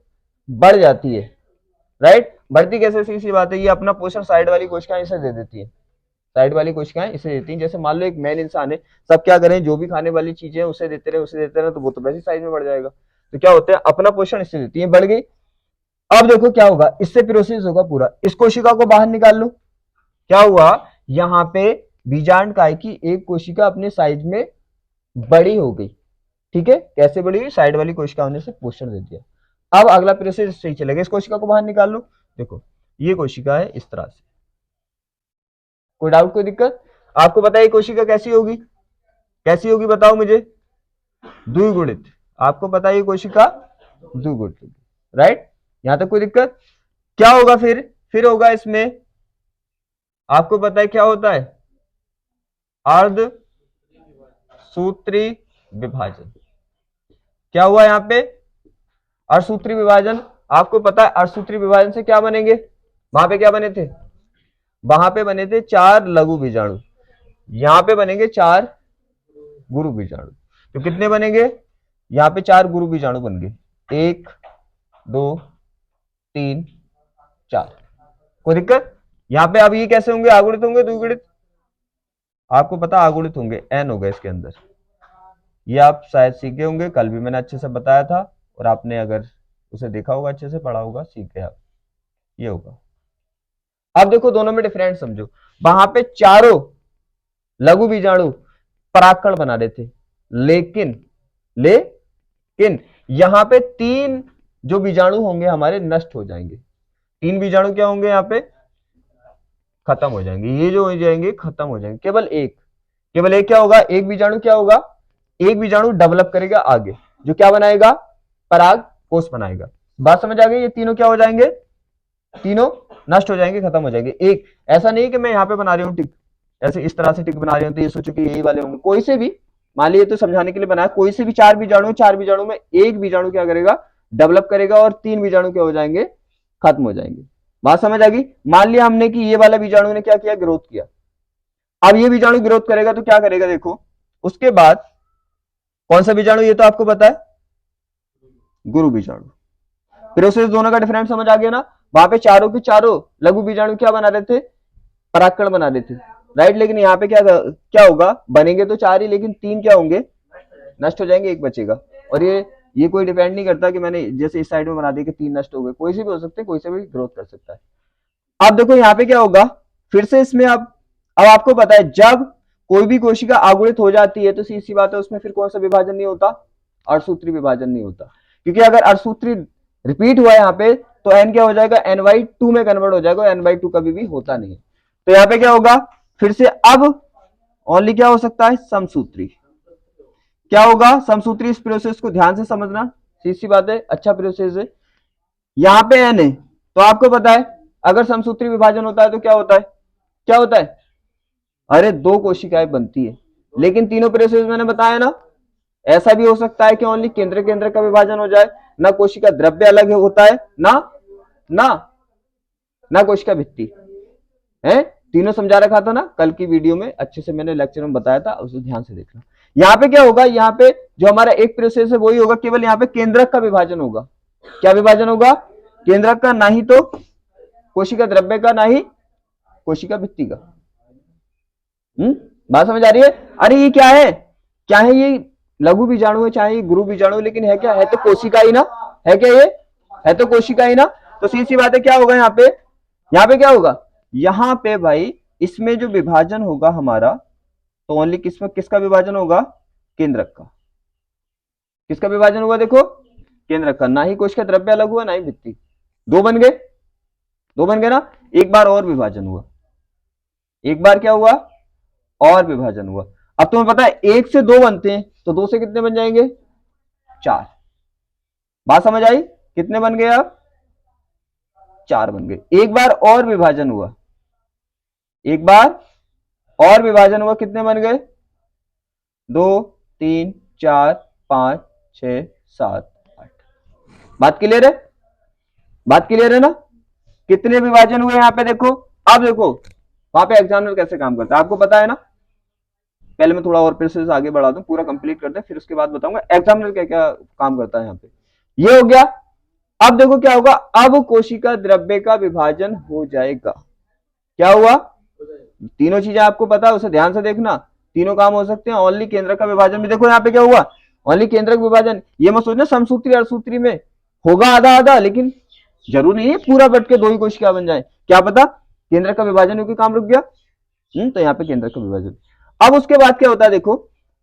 बढ़ जाती है, राइट। बढ़ती कैसे, सीधी सी बात है, ये अपना पोषण साइड वाली कोशिकाएं इसे दे देती है, साइड वाली कोशिकाएं इसे देती हैं। जैसे मान लो एक मैन इंसान है, सब क्या करें, जो भी खाने वाली चीजें हैं उसे देते रहे, उसे देते रहे, तो वो तो वैसे साइज में बढ़ जाएगा। तो क्या होता है, अपना पोषण इससे देती है, बढ़ गई। अब देखो क्या होगा, इससे प्रोसेस होगा पूरा, इस कोशिका को बाहर निकाल लो। क्या हुआ, यहाँ पे बीजांड काय की एक कोशिका अपने साइज में बड़ी हो गई, ठीक है। कैसे बड़ी हुई, साइड वाली कोशिका होने से पोषण दे दिया। अब अगला प्रोसेस सही चलेगा, इस कोशिका को बाहर निकाल लो। देखो ये कोशिका है इस तरह से, कोई डाउट, कोई दिक्कत? आपको पता है ये कोशिका कैसी होगी, कैसी होगी बताओ मुझे, द्विगुणित। आपको पता है ये कोशिका द्विगुणित, राइट। यहां तक कोई दिक्कत? क्या होगा फिर होगा इसमें, आपको पता है क्या होता है, अर्ध सूत्री विभाजन। क्या हुआ यहां पे, अर्धसूत्री विभाजन। आपको पता है अर्धसूत्री विभाजन से क्या बनेंगे, वहां पे क्या बने थे, वहां पे बने थे 4 लघु बीजाणु, यहां पे बनेंगे 4 गुरु बीजाणु। तो कितने बनेंगे, यहां पे 4 गुरु बीजाणु बन गए, 1 2 3 4। कोई दिक्कत? यहां पे अब ये कैसे होंगे, आगुणित होंगे द्विगुणित? आपको पता आगुणित होंगे, एन होगा इसके अंदर। ये आप शायद सीखे होंगे, कल भी मैंने अच्छे से बताया था, और आपने अगर उसे देखा होगा, अच्छे से पढ़ा होगा, सीखे आप, ये होगा। अब देखो दोनों में डिफरेंस समझो, वहां पे चारों लघु बीजाणु परागकण बना रहे थे, लेकिन लेकिन यहां पे 3 जो बीजाणु होंगे हमारे नष्ट हो जाएंगे। 3 बीजाणु क्या होंगे, यहां पे खत्म हो जाएंगे, ये जो हो जाएंगे खत्म हो जाएंगे। केवल एक क्या होगा, एक बीजाणु क्या होगा, एक बीजाणु डेवलप करेगा आगे, जो क्या बनाएगा, पराग कोष बनाएगा। बात समझ आ गई? ये तीनों क्या हो जाएंगे, तीनों नष्ट हो जाएंगे, खत्म हो जाएंगे। एक ऐसा नहीं कि मैं यहां पे बना रही हूं टिक, ऐसे इस तरह से टिक बना रही हूं तो ये सोचो कि यही वाले होंगे, कोई से भी, मान लीजिए तो समझाने के लिए बनाया, कोई से भी 4 बीजाणु, 4 बीजाणु में एक बीजाणु क्या करेगा, डेवलप करेगा, और 3 बीजाणु क्या हो जाएंगे, खत्म हो जाएंगे। बात समझ आ गई? मान लिया हमने कि ये वाला बीजाणु ने क्या किया, ग्रोथ किया। अब ये बीजाणु ग्रोथ करेगा तो क्या करेगा, देखो उसके बाद कौन सा बीजाणु, ये तो आपको पता है, गुरु बीजाणु। प्रोसेस दोनों का डिफरेंस समझ आ गया ना। वहां पे चारों के चारों लघु बीजाणु क्या बना रहे थे, परागकण बना रहे थे, राइट। लेकिन यहाँ पे क्या क्या होगा, बनेंगे तो 4 ही, लेकिन 3 क्या होंगे, नष्ट हो जाएंगे, एक बचेगा। और ये कोई डिपेंड नहीं करता कि मैंने जैसे इस साइड में बना दिया कि 3 नष्ट हो गए, कोई से भी हो सकते हैं, कोई से भी ग्रोथ कर सकता है। अब देखो यहाँ पे क्या होगा, फिर से इसमें अब आपको पता है जब कोई भी कोशिका आगुणित हो जाती है तो सीधी बात है उसमें फिर कौन सा विभाजन नहीं होता, अर्धसूत्री विभाजन नहीं होता। क्योंकि अगर अर्धसूत्री रिपीट हुआ यहाँ पे तो एन क्या हो जाएगा, n/2 में कन्वर्ट हो जाएगा, n/2 कभी भी होता नहीं। तो यहाँ पे क्या होगा, फिर से अब ओनली क्या हो सकता है, समसूत्री। क्या होगा, समसूत्री। इस प्रोसेस को ध्यान से समझना, सीधी सी बात है, अच्छा प्रोसेस है। यहाँ पे एन है तो आपको पता है अगर समसूत्री विभाजन होता है तो क्या होता है, क्या होता है, अरे 2 कोशिकाएं बनती है। लेकिन तीनों प्रोसेस मैंने बताया ना, ऐसा भी हो सकता है कि ओनली केंद्र केंद्र का विभाजन हो जाए, ना कोशिका द्रव्य अलग होता है, ना ना ना कोशिका भित्ति है। तीनों समझा रखा था ना, कल की वीडियो में अच्छे से मैंने लेक्चर में बताया था, उसे ध्यान से देखना। यहाँ पे क्या होगा, यहाँ पे जो हमारा एक प्रोसेस है वही होगा, केवल यहाँ पे केंद्रक का विभाजन होगा। क्या विभाजन होगा, केंद्रक का, ना ही तो कोशिका द्रव्य का, ना ही कोशिका भित्ति का। बात समझ आ रही है? अरे ये क्या है, क्या है, ये लघु बीजाणु है चाहे गुरु बीजाणु, लेकिन है क्या, है तो कोशिका ही ना, है क्या, ये है तो कोशिका ही ना। तो सीधी सी बात है, क्या होगा यहाँ पे क्या होगा, यहाँ पे भाई इसमें जो विभाजन होगा हमारा, तो ओनली किसका विभाजन होगा, केंद्रक का। किसका विभाजन होगा, देखो केंद्रक का, ना ही कोशिका द्रव्य अलग हुआ, ना ही भित्ति। 2 बन गए, 2 बन गए ना। एक बार और विभाजन हुआ, एक बार क्या हुआ, और विभाजन हुआ। अब तुम्हें पता है 1 से 2 बनते हैं, तो 2 से कितने बन जाएंगे, 4। बात समझ आई, कितने बन गए अब, 4 बन गए। एक बार और विभाजन हुआ, एक बार और विभाजन हुआ, कितने बन गए, 2 3 4 5 6 7 8। बात क्लियर है? बात क्लियर है ना? कितने विभाजन हुए यहाँ पे देखो। अब देखो वहां पे एग्जामिनर कैसे काम करता है आपको पता है ना। पहले मैं थोड़ा और प्रोसेस आगे बढ़ा दूं, पूरा कंप्लीट कर दे, फिर उसके बाद बताऊंगा एग्जामिनर क्या क्या काम करता है यहाँ पे। ये हो गया। अब देखो क्या होगा, अब कोशिका द्रव्य का विभाजन हो जाएगा। क्या हुआ? तीनों चीजें आपको पता है, उसे ध्यान से देखना। तीनों काम हो सकते हैं। ओनली केंद्र का विभाजन भी देखो यहाँ पे क्या हुआ, ओनली केंद्र का विभाजन। ये मत सोचना समसूत्री अर्धसूत्री में होगा आधा आधा, लेकिन जरूरी नहीं है पूरा बट के दो ही कोशिका बन जाए, क्या पता केंद्र का विभाजन होकर काम रुक गया। तो यहाँ पे केंद्र का विभाजन। अब उसके बाद क्या होता है देखो,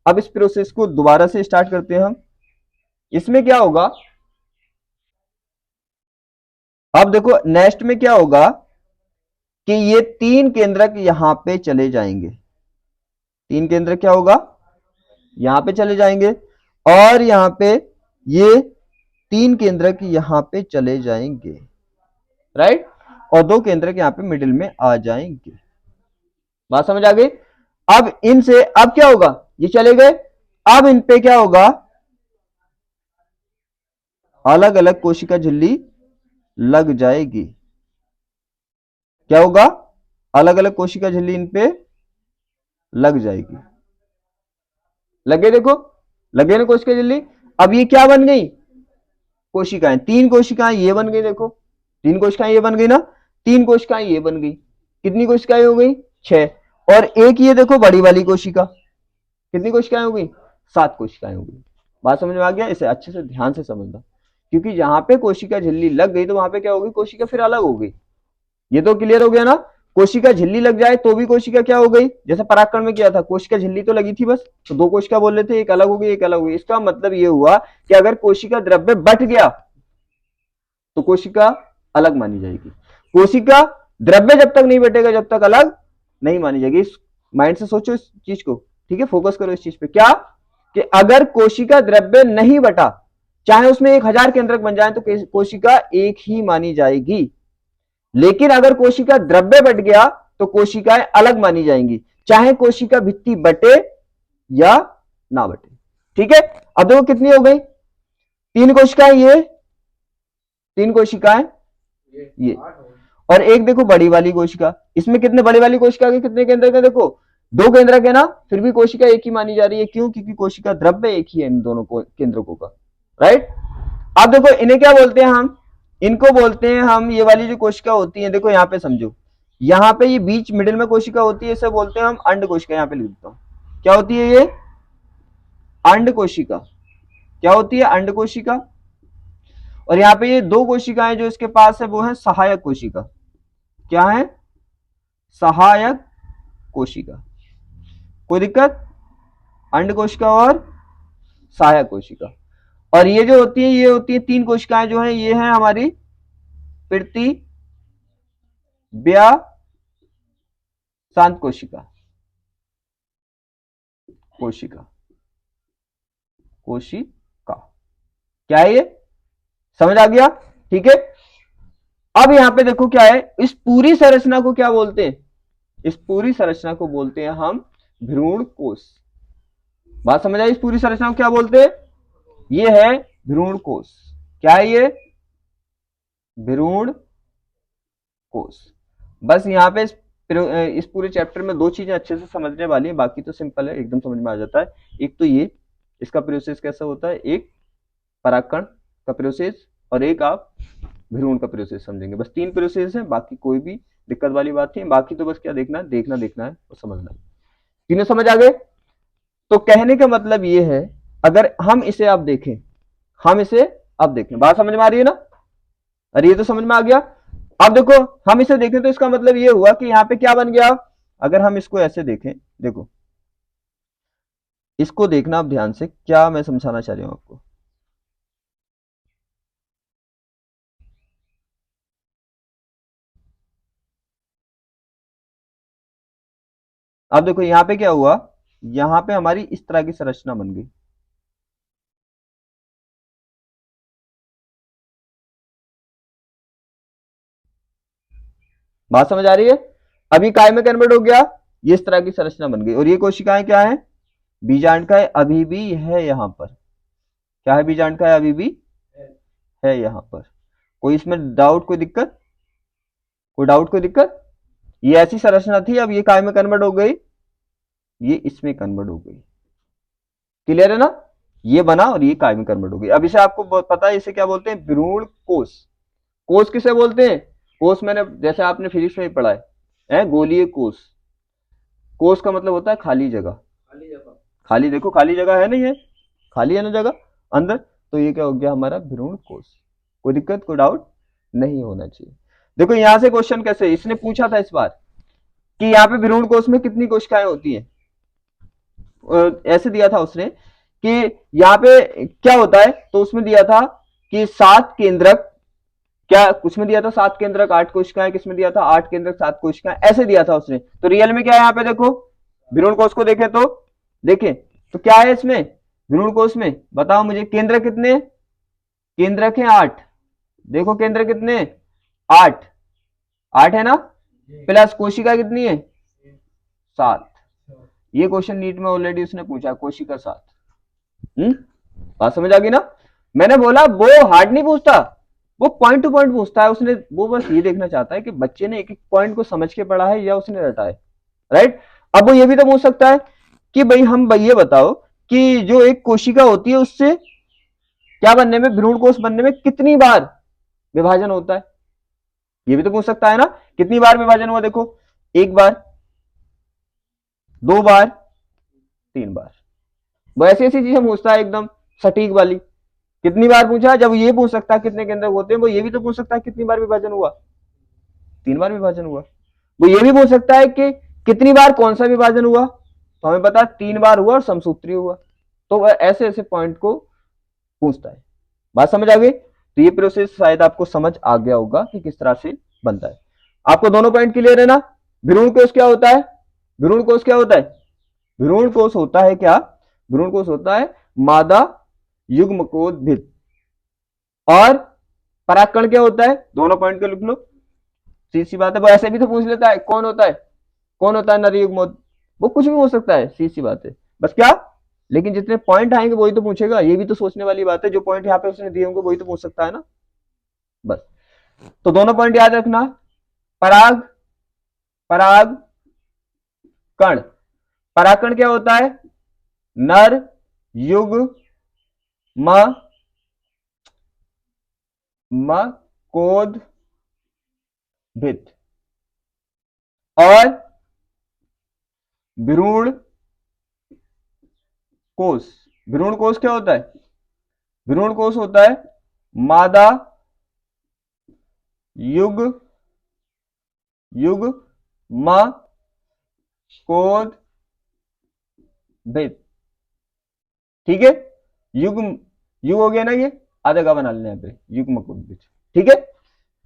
अब इस प्रोसेस को दोबारा से स्टार्ट करते हैं हम। इसमें क्या होगा, अब देखो नेक्स्ट में क्या होगा कि ये 3 केंद्रक यहां पे चले जाएंगे। 3 केंद्रक क्या होगा, यहां पे चले जाएंगे, और यहां पे ये 3 केंद्रक यहां पे चले जाएंगे, राइट, और 2 केंद्रक यहां पे मिडिल में आ जाएंगे। बात समझ आ गई? अब इनसे अब क्या होगा, ये चले गए, अब इन पे क्या होगा, अलग अलग कोशिका झिल्ली लग जाएगी। क्या होगा, अलग अलग कोशिका झिल्ली इन पे लग जाएगी। लगे देखो, लगे ना कोशिका झिल्ली। अब ये क्या बन गई, कोशिकाएं, 3 कोशिकाएं ये बन गई, देखो 3 कोशिकाएं ये बन गई ना, 3 कोशिकाएं ये बन गई। कितनी कोशिकाएं हो गई, 6, और एक ये देखो बड़ी वाली कोशिका, कितनी कोशिकाएं हो गई, 7 कोशिकाएं हो गई। बात समझ में आ गया? इसे अच्छे से ध्यान से समझना, क्योंकि जहां पे कोशिका झिल्ली लग गई तो वहां पे क्या होगी, कोशिका फिर अलग हो गई। ये तो क्लियर हो गया ना। कोशिका झिल्ली लग जाए तो भी कोशिका क्या हो गई, जैसे परागकण में किया था, कोशिका झिल्ली तो लगी थी बस, तो 2 कोशिका बोल रहे थे, एक अलग हो गई एक अलग हो गई। इसका मतलब ये हुआ कि अगर कोशिका द्रव्य बट गया तो कोशिका अलग मानी जाएगी। कोशिका द्रव्य जब तक नहीं बटेगा जब तक अलग नहीं मानी जाएगी। इस माइंड से सोचो इस चीज को, ठीक है, फोकस करो इस चीज पे। क्या कि अगर कोशिका द्रव्य नहीं बटा, चाहे उसमें 1000 केंद्रक बन जाए तो कोशिका एक ही मानी जाएगी। लेकिन अगर कोशिका द्रव्य बट गया तो कोशिकाएं अलग मानी जाएंगी, चाहे कोशिका भित्ति बटे या ना बटे। ठीक है, अब देखो कितनी हो गई, 3 कोशिकाएं, ये 3 कोशिकाएं ये, और एक देखो बड़ी वाली कोशिका। इसमें कितने बड़ी वाली कोशिका के कितने केंद्र के, देखो 2 केंद्र के ना, फिर भी कोशिका एक ही मानी जा रही है। क्यों? क्योंकि कोशिका द्रव्य एक ही है इन दोनों केंद्रकों का, राइट। अब देखो इन्हें क्या बोलते हैं हम, इनको बोलते हैं हम, ये वाली जो कोशिका होती है, देखो यहां पे समझो, यहां पे ये बीच मिडिल में कोशिका होती है, इसे बोलते हैं हम अंड कोशिका। यहां पे लिख देता हूं, क्या होती है ये, अंड कोशिका। क्या होती है, अंड कोशिका। और यहाँ पे ये 2 कोशिकाएं जो इसके पास है वो है सहायक कोशिका। क्या है, सहायक कोशिका। कोई दिक्कत, अंड कोशिका और सहायक कोशिका। और ये जो होती है, ये होती है 3 कोशिकाएं जो है, ये है हमारी प्रति शांत कोशिका, कोशिका, कोशिका। क्या है ये, समझ आ गया? ठीक है। अब यहां पे देखो क्या है, इस पूरी संरचना को क्या बोलते हैं, इस पूरी संरचना को बोलते हैं हम भ्रूण कोश। बात समझ आई? इस पूरी संरचना को क्या बोलते हैं, ये है भ्रूण कोश। क्या है ये, भ्रूण कोश। बस यहां पे इस पूरे चैप्टर में 2 चीजें अच्छे से समझने वाली है, बाकी तो सिंपल है, एकदम समझ में आ जाता है। एक तो ये, इसका प्रोसेस कैसा होता है, एक परागकण का प्रोसेस और एक आप भ्रूण का प्रोसेस समझेंगे। बस 3 प्रोसेस है, बाकी कोई भी दिक्कत वाली बात नहीं। बाकी तो बस क्या देखना है, देखना है और समझना है। तीनों समझ आ गए? तो कहने का मतलब ये है, अगर हम इसे आप देखें, हम इसे अब देखें, बात समझ में आ रही है ना? अरे ये तो समझ में आ गया। अब देखो हम इसे देखें तो इसका मतलब ये हुआ कि यहां पे क्या बन गया। अगर हम इसको ऐसे देखें, देखो इसको देखना आप ध्यान से, क्या मैं समझाना चाह रही हूं आपको। अब देखो यहां पे क्या हुआ, यहां पे हमारी इस तरह की संरचना बन गई। बात समझ आ रही है? अभी काय में कन्वर्ट हो गया, ये इस तरह की संरचना बन गई। और ये कोशिकाएं क्या है, बीजांड का है, अभी भी है यहां पर। क्या है बीजांड का, अभी भी है यहाँ पर। कोई इसमें डाउट, कोई दिक्कत, कोई डाउट, कोई दिक्कत? ये ऐसी संरचना थी, अब ये काय में कन्वर्ट हो गई, ये इसमें कन्वर्ट हो गई। क्लियर है ना? ये बना और ये काय में कन्वर्ट हो गई। अब इसे आपको पता है इसे क्या बोलते हैं, भ्रूण कोश। कोश किसे बोलते हैं? कोश मैंने जैसे आपने फिजिक्स में ही पढ़ा है गोलीय कोश। कोश का मतलब होता है खाली जगह। खाली, देखो खाली जगह है, नहीं है? खाली है ना जगह अंदर, तो ये क्या हो गया हमारा भ्रूण कोश। कोई दिक्कत, कोई डाउट नहीं होना चाहिए। देखो यहां से क्वेश्चन कैसे, इसने पूछा था इस बार कि यहाँ पे भ्रूण कोश में कितनी कोशिकाएं होती हैं। ऐसे दिया था उसने कि यहाँ पे क्या होता है, तो उसमें दिया था कि 7 केंद्रक, क्या कुछ में दिया था 7 केंद्रक 8 कोशिकाएं, किसमें दिया था 8 केंद्रक 7 कोशिकाएं, ऐसे दिया था उसने। तो रियल में क्या है यहाँ पे, देखो भ्रूण कोश को देखें तो देखें तो क्या है इसमें भ्रूण कोश में, बताओ मुझे केंद्रक कितने, केंद्रक है 8। देखो केंद्र कितने, 8, 8 है ना, प्लस कोशिका कितनी है, 7। ये क्वेश्चन नीट में ऑलरेडी उसने पूछा, कोशिका 7। बात समझ आ गई ना? मैंने बोला वो हार्ड नहीं पूछता, वो पॉइंट टू पॉइंट पूछता है। उसने वो बस ये देखना चाहता है कि बच्चे ने एक एक पॉइंट को समझ के पढ़ा है या उसने रटा है, राइट? अब वो ये भी तो पूछ सकता है कि भाई हम ये बताओ कि जो एक कोशिका होती है उससे क्या बनने में, भ्रूण कोश बनने में कितनी बार विभाजन होता है, ये भी तो पूछ सकता है ना। कितनी बार विभाजन हुआ, देखो 1 बार, 2 बार, 3 बार। वो ऐसी ऐसी चीजें पूछता है एकदम सटीक वाली। कितनी बार पूछा, जब ये पूछ सकता है कितने केंद्रक होते हैं, वो ये भी तो पूछ सकता है कितनी बार विभाजन हुआ, 3 बार विभाजन हुआ। वो ये भी पूछ सकता है कि कितनी बार कौन सा विभाजन हुआ, तो हमें पता 3 बार हुआ और समसूत्री हुआ। तो ऐसे ऐसे पॉइंट को पूछता है। बात समझ आ गई? तो ये प्रोसेस शायद आपको समझ आ गया होगा कि किस तरह से बनता है। आपको दोनों पॉइंट क्लियर है ना? भ्रूण कोश क्या होता है, भ्रूण कोश क्या होता है, भ्रूण कोश होता है क्या, भ्रूण कोश होता है मादा युग्मकोद्भिद। और परागकण क्या होता है, दोनों पॉइंट को लिख लो, सी बात है। वो ऐसे भी तो पूछ लेता है कौन होता है, कौन होता है नर युग्मोद, वो कुछ भी हो सकता है, सी बात है। बस क्या, लेकिन जितने पॉइंट आएंगे वही तो पूछेगा, ये भी तो सोचने वाली बात है। जो पॉइंट यहाँ पे उसने दिए होंगे वही तो पूछ सकता है ना, बस। तो दोनों पॉइंट याद रखना, पराग, पराग कण। परागकण क्या होता है, नर युग्म मकोद्भिद। और भ्रूण कोश, भ्रूण कोश क्या होता है, भ्रूण कोश होता है मादा युग्मकोद्भिद। ठीक है, युग्म, युग हो गया ना, ये आधा का बना लेना यहाँ पे, युग्मकोद्भिद। ठीक है,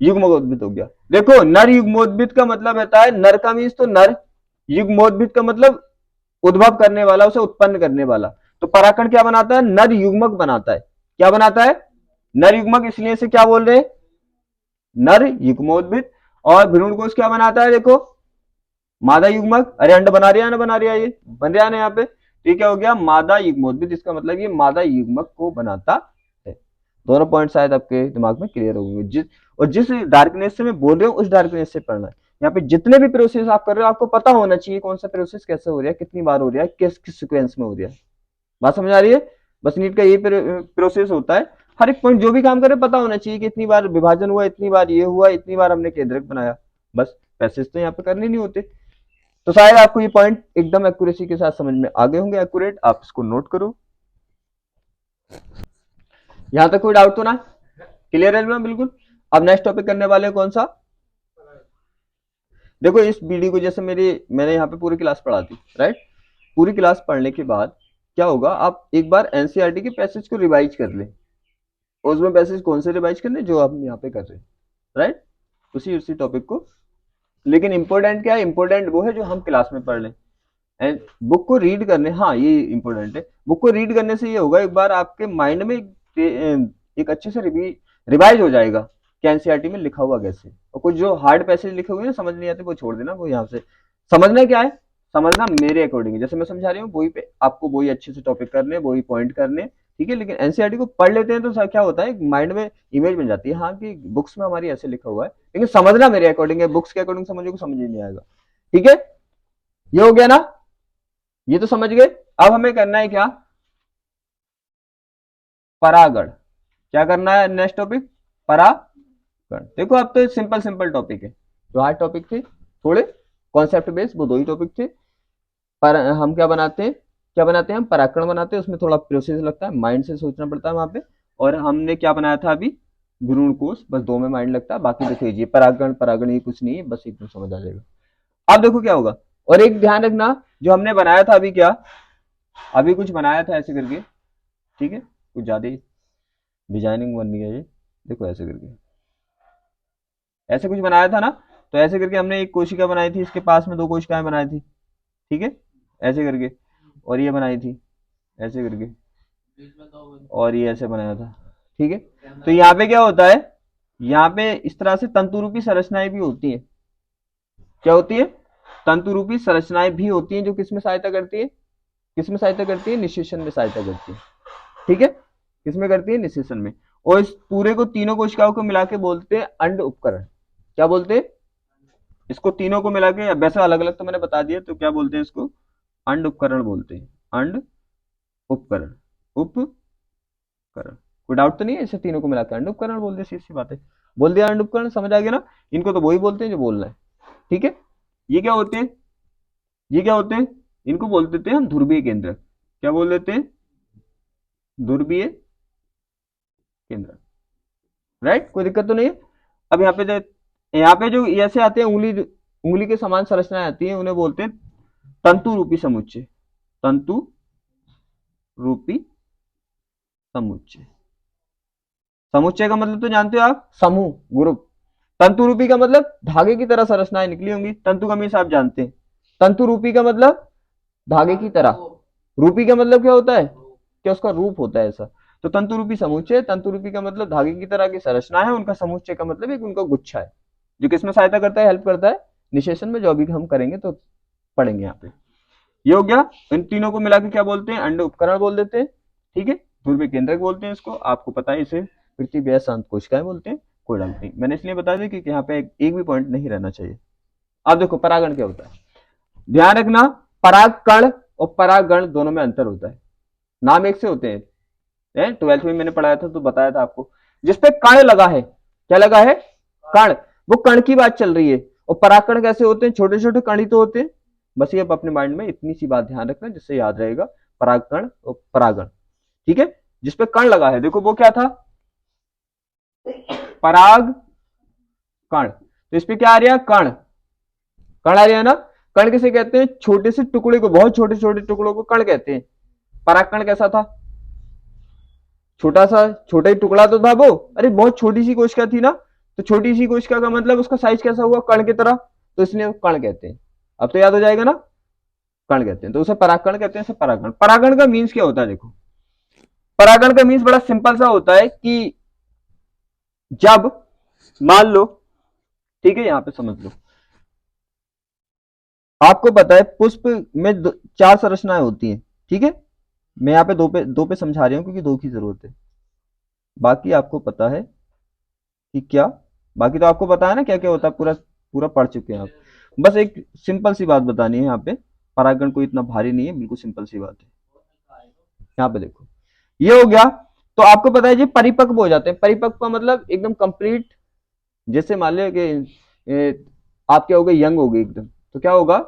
युग्मकोद्भिद हो गया। देखो नर युग्मोद्भिद का मतलब रहता है, नर का मीन्स तो नर, युग्मोद्भिद का मतलब उद्भव करने वाला, उसे उत्पन्न करने वाला। तो परागकण क्या बनाता है, नर युग्मक बनाता है। क्या बनाता है, नर युग्मक, इसलिए इसे क्या बोल रहे हैं, नर युग्मोद्भिद। और भ्रूण कोश क्या बनाता है, देखो मादा युग्मक। अरे अंड बना रहा है ना, बना रहा है, ये बन रहा है ना यहाँ पे, तो ये क्या हो गया, मादा युग्मोद्भिद। इसका मतलब ये मादा युग्मक को बनाता है। दोनों पॉइंट शायद आपके दिमाग में क्लियर होंगे। जिस डार्कनेस से मैं बोल रहा हूँ उस डार्कनेस से पढ़ना है। यहाँ पे जितने भी प्रोसेस आप कर रहे हो आपको पता होना चाहिए कौन सा प्रोसेस कैसे हो रहा है, कितनी बार हो रहा है, किस किस सिक्वेंस में हो रहा है। बात समझ आ रही है? बस नीट का ये प्रोसेस होता है, हर एक पॉइंट जो भी काम करे पता होना चाहिए कि इतनी बार विभाजन हुआ, इतनी बार ये हुआ, इतनी बार हमने केंद्रक बनाया। बस पैसेज तो यहाँ पे करने नहीं होते। तो शायद आपको ये पॉइंट एकदम एक्यूरेसी के साथ समझ में आ गए होंगे, एक्यूरेट। आप इसको नोट करो। यहां तक कोई डाउट तो ना, क्लियर है ना बिल्कुल? अब नेक्स्ट टॉपिक करने वाले कौन सा, देखो इस वीडियो को जैसे मैंने यहाँ पे पूरी क्लास पढ़ा थी, राइट? पूरी क्लास पढ़ने के बाद क्या होगा, आप एक बार एनसीईआरटी के पैसेज को रिवाइज कर लें। उसमें पैसेज कौन से रिवाइज करने, जो आप यहाँ पे कर रहे हैं, राइट? उसी टॉपिक को। लेकिन इंपॉर्टेंट क्या है, इंपॉर्टेंट वो है जो हम क्लास में पढ़ लें। एंड बुक को रीड करने, हाँ ये इंपॉर्टेंट है, बुक को रीड करने से ये होगा एक बार आपके माइंड में एक अच्छे से रिवाइज हो जाएगा कि एनसीईआरटी में लिखा हुआ कैसे। और कुछ जो हार्ड पैसेज लिखे हुए हैं समझ नहीं आते वो छोड़ देना, वो यहाँ से समझना क्या है, समझना मेरे अकॉर्डिंग जैसे मैं समझा रही हूँ वही पे आपको वही अच्छे से टॉपिक करने, वही पॉइंट करने, ठीक है, लेकिन एनसीईआरटी को पढ़ लेते हैं तो क्या होता है, माइंड में इमेज बन जाती है, हाँ कि बुक्स में हमारी ऐसे लिखा हुआ है, लेकिन समझना मेरे अकॉर्डिंग है, बुक्स के अकॉर्डिंग समझोगे समझ ही नहीं आएगा। ठीक है, ये हो गया ना, ये तो समझ गए। अब हमें करना है क्या, परागण। क्या करना है, नेक्स्ट टॉपिक परागण। देखो अब तो सिंपल सिंपल टॉपिक है, जो हार्ड टॉपिक थे थोड़े कॉन्सेप्ट बेस्ड, वो दो ही टॉपिक थे। पर हम क्या बनाते हैं, हम परागण बनाते हैं, उसमें थोड़ा प्रोसेस लगता है, माइंड से सोचना पड़ता है वहां पे। और हमने क्या बनाया था अभी, भ्रूण कोश, बस दो में माइंड लगता है, बाकी देखो ये परागण परागण ये कुछ नहीं है, बस एकदम समझ आ जाएगा। अब देखो क्या होगा, और एक ध्यान रखना, जो हमने बनाया था अभी, क्या अभी कुछ बनाया था ऐसे करके, ठीक है, कुछ ज्यादा ही डिजाइनिंग बन गया ये, देखो ऐसे करके, ऐसे कुछ बनाया था ना, तो ऐसे करके हमने एक कोशिका बनाई थी, इसके पास में दो कोशिकाएं बनाई थी, ठीक है, ऐसे करके, और ये बनाई थी ऐसे करके, और ये ऐसे बनाया था, ठीक है। तो यहाँ पे क्या होता है, यहाँ पे इस तरह से तंतुरूपी संरचनाएं भी होती हैं, क्या होती है, तंतुरूपी संरचनाएं भी होती हैं, जो किसमें सहायता करती है, किसमें सहायता करती है, निषेचन में सहायता करती है, ठीक है, किसमें करती है, निषेचन में। और इस पूरे को, तीनों कोशिकाओं को मिला के बोलते हैं अंड उपकरण। क्या बोलते हैं इसको, तीनों को मिला के, वैसे अलग अलग तो मैंने बता दिया, तो क्या बोलते हैं इसको, अंड उपकरण बोलते हैं, अंड उपकरण, उपकरण। कोई डाउट तो नहीं है, इसे तीनों को मिलाकर अंड उपकरण बोल दिया, सीधी सी बात है, बोल दिया अंड उपकरण, समझ आ गया ना। इनको तो वही बोलते हैं जो बोलना है, ठीक है। ये क्या होते हैं, ये क्या होते हैं, इनको बोल देते हैं हम ध्रुवीय केंद्र। क्या बोल देते हैं, ध्रुवीय केंद्र, राइट, कोई दिक्कत तो नहीं है। अब यहाँ पे जो ऐसे आते हैं, उंगली उंगली के समान संरचनाएं आती हैं, उन्हें बोलते हैं तंतु रूपी समुच्चय, तंतु रूपी समुच्चय। समुच्चय का मतलब तो जानते हो आप, समूह, ग्रुप। तंतु रूपी का मतलब धागे की तरह संरचनाएं निकली होंगी, तंतु का मीन्स आप जानते हैं, तंतु रूपी का मतलब धागे की तरह, रूपी का मतलब क्या होता है, क्या उसका रूप होता है ऐसा। तो तंतु रूपी समुच्चय, तंतु रूपी का मतलब धागे की तरह की संरचना है, उनका समुच्चय का मतलब एक उनका गुच्छा है, जो किसमें सहायता करता है, हेल्प करता है निषेचन में, जो अभी हम करेंगे तो पढ़ेंगे यहाँ पे। ये हो गया, इन तीनों को मिलाकर क्या बोलते हैं, अंड उपकरण बोल देते हैं, ठीक है, ध्रुवीय केंद्रक बोलते हैं इसको, आपको पता है इसे पृथ्वी व्यास शांत कोशिकाएं बोलते हैं, कोई डाउट नहीं, मैंने इसलिए बता दिया क्योंकि यहाँ पे एक भी पॉइंट नहीं रहना चाहिए। अब देखो परागण क्या होता है, ध्यान रखना, परागकण और परागण दोनों में अंतर होता है, नाम एक से होते हैं, 12th में मैंने पढ़ाया था तो बताया था आपको, जिसपे कण लगा है, क्या लगा है, कण, वो कण की बात चल रही है। और परागकण कैसे होते हैं, छोटे छोटे कण ही तो होते हैं, बस ये अपने माइंड में इतनी सी बात ध्यान रखना, जिससे याद रहेगा, परागकण और परागण, ठीक है, जिसपे कण लगा है, देखो वो क्या था, पराग कण, तो इसपे क्या आ रहा है, कण, कण आ रहा है ना। कण किसे कहते हैं, छोटे से टुकड़े को, बहुत छोटे छोटे टुकड़ों को कण कहते हैं। परागकण कैसा था, छोटा सा, छोटा ही टुकड़ा तो था वो, अरे बहुत छोटी सी कोशिका थी ना, तो छोटी सी कोशिका का मतलब उसका साइज कैसा हुआ, कण की तरह, तो इसलिए कण कहते हैं। अब तो याद हो जाएगा ना, कण कहते हैं, तो उसे परागकण कहते हैं, परागण। परागण का मीन्स क्या होता है, देखो परागण का मीन्स बड़ा सिंपल सा होता है कि जब मान लो, ठीक है, यहां पे समझ लो, आपको पता है पुष्प में चार संरचनाएं होती हैं, ठीक है, मैं यहाँ पे दो पे समझा रही हूँ क्योंकि दो की जरूरत है, बाकी आपको पता है कि क्या, बाकी तो आपको पता है ना क्या क्या होता है, पूरा पूरा पढ़ चुके हैं आप, बस एक सिंपल सी बात बतानी है यहाँ पे, परागण कोई इतना भारी नहीं है, बिल्कुल सिंपल सी बात है। यहाँ पे देखो, ये हो गया, तो आपको पता है जी परिपक्व हो जाते हैं, परिपक्व का मतलब एकदम कंप्लीट, जैसे मान लो कि आप क्या हो गए, यंग हो गए एकदम, तो क्या होगा,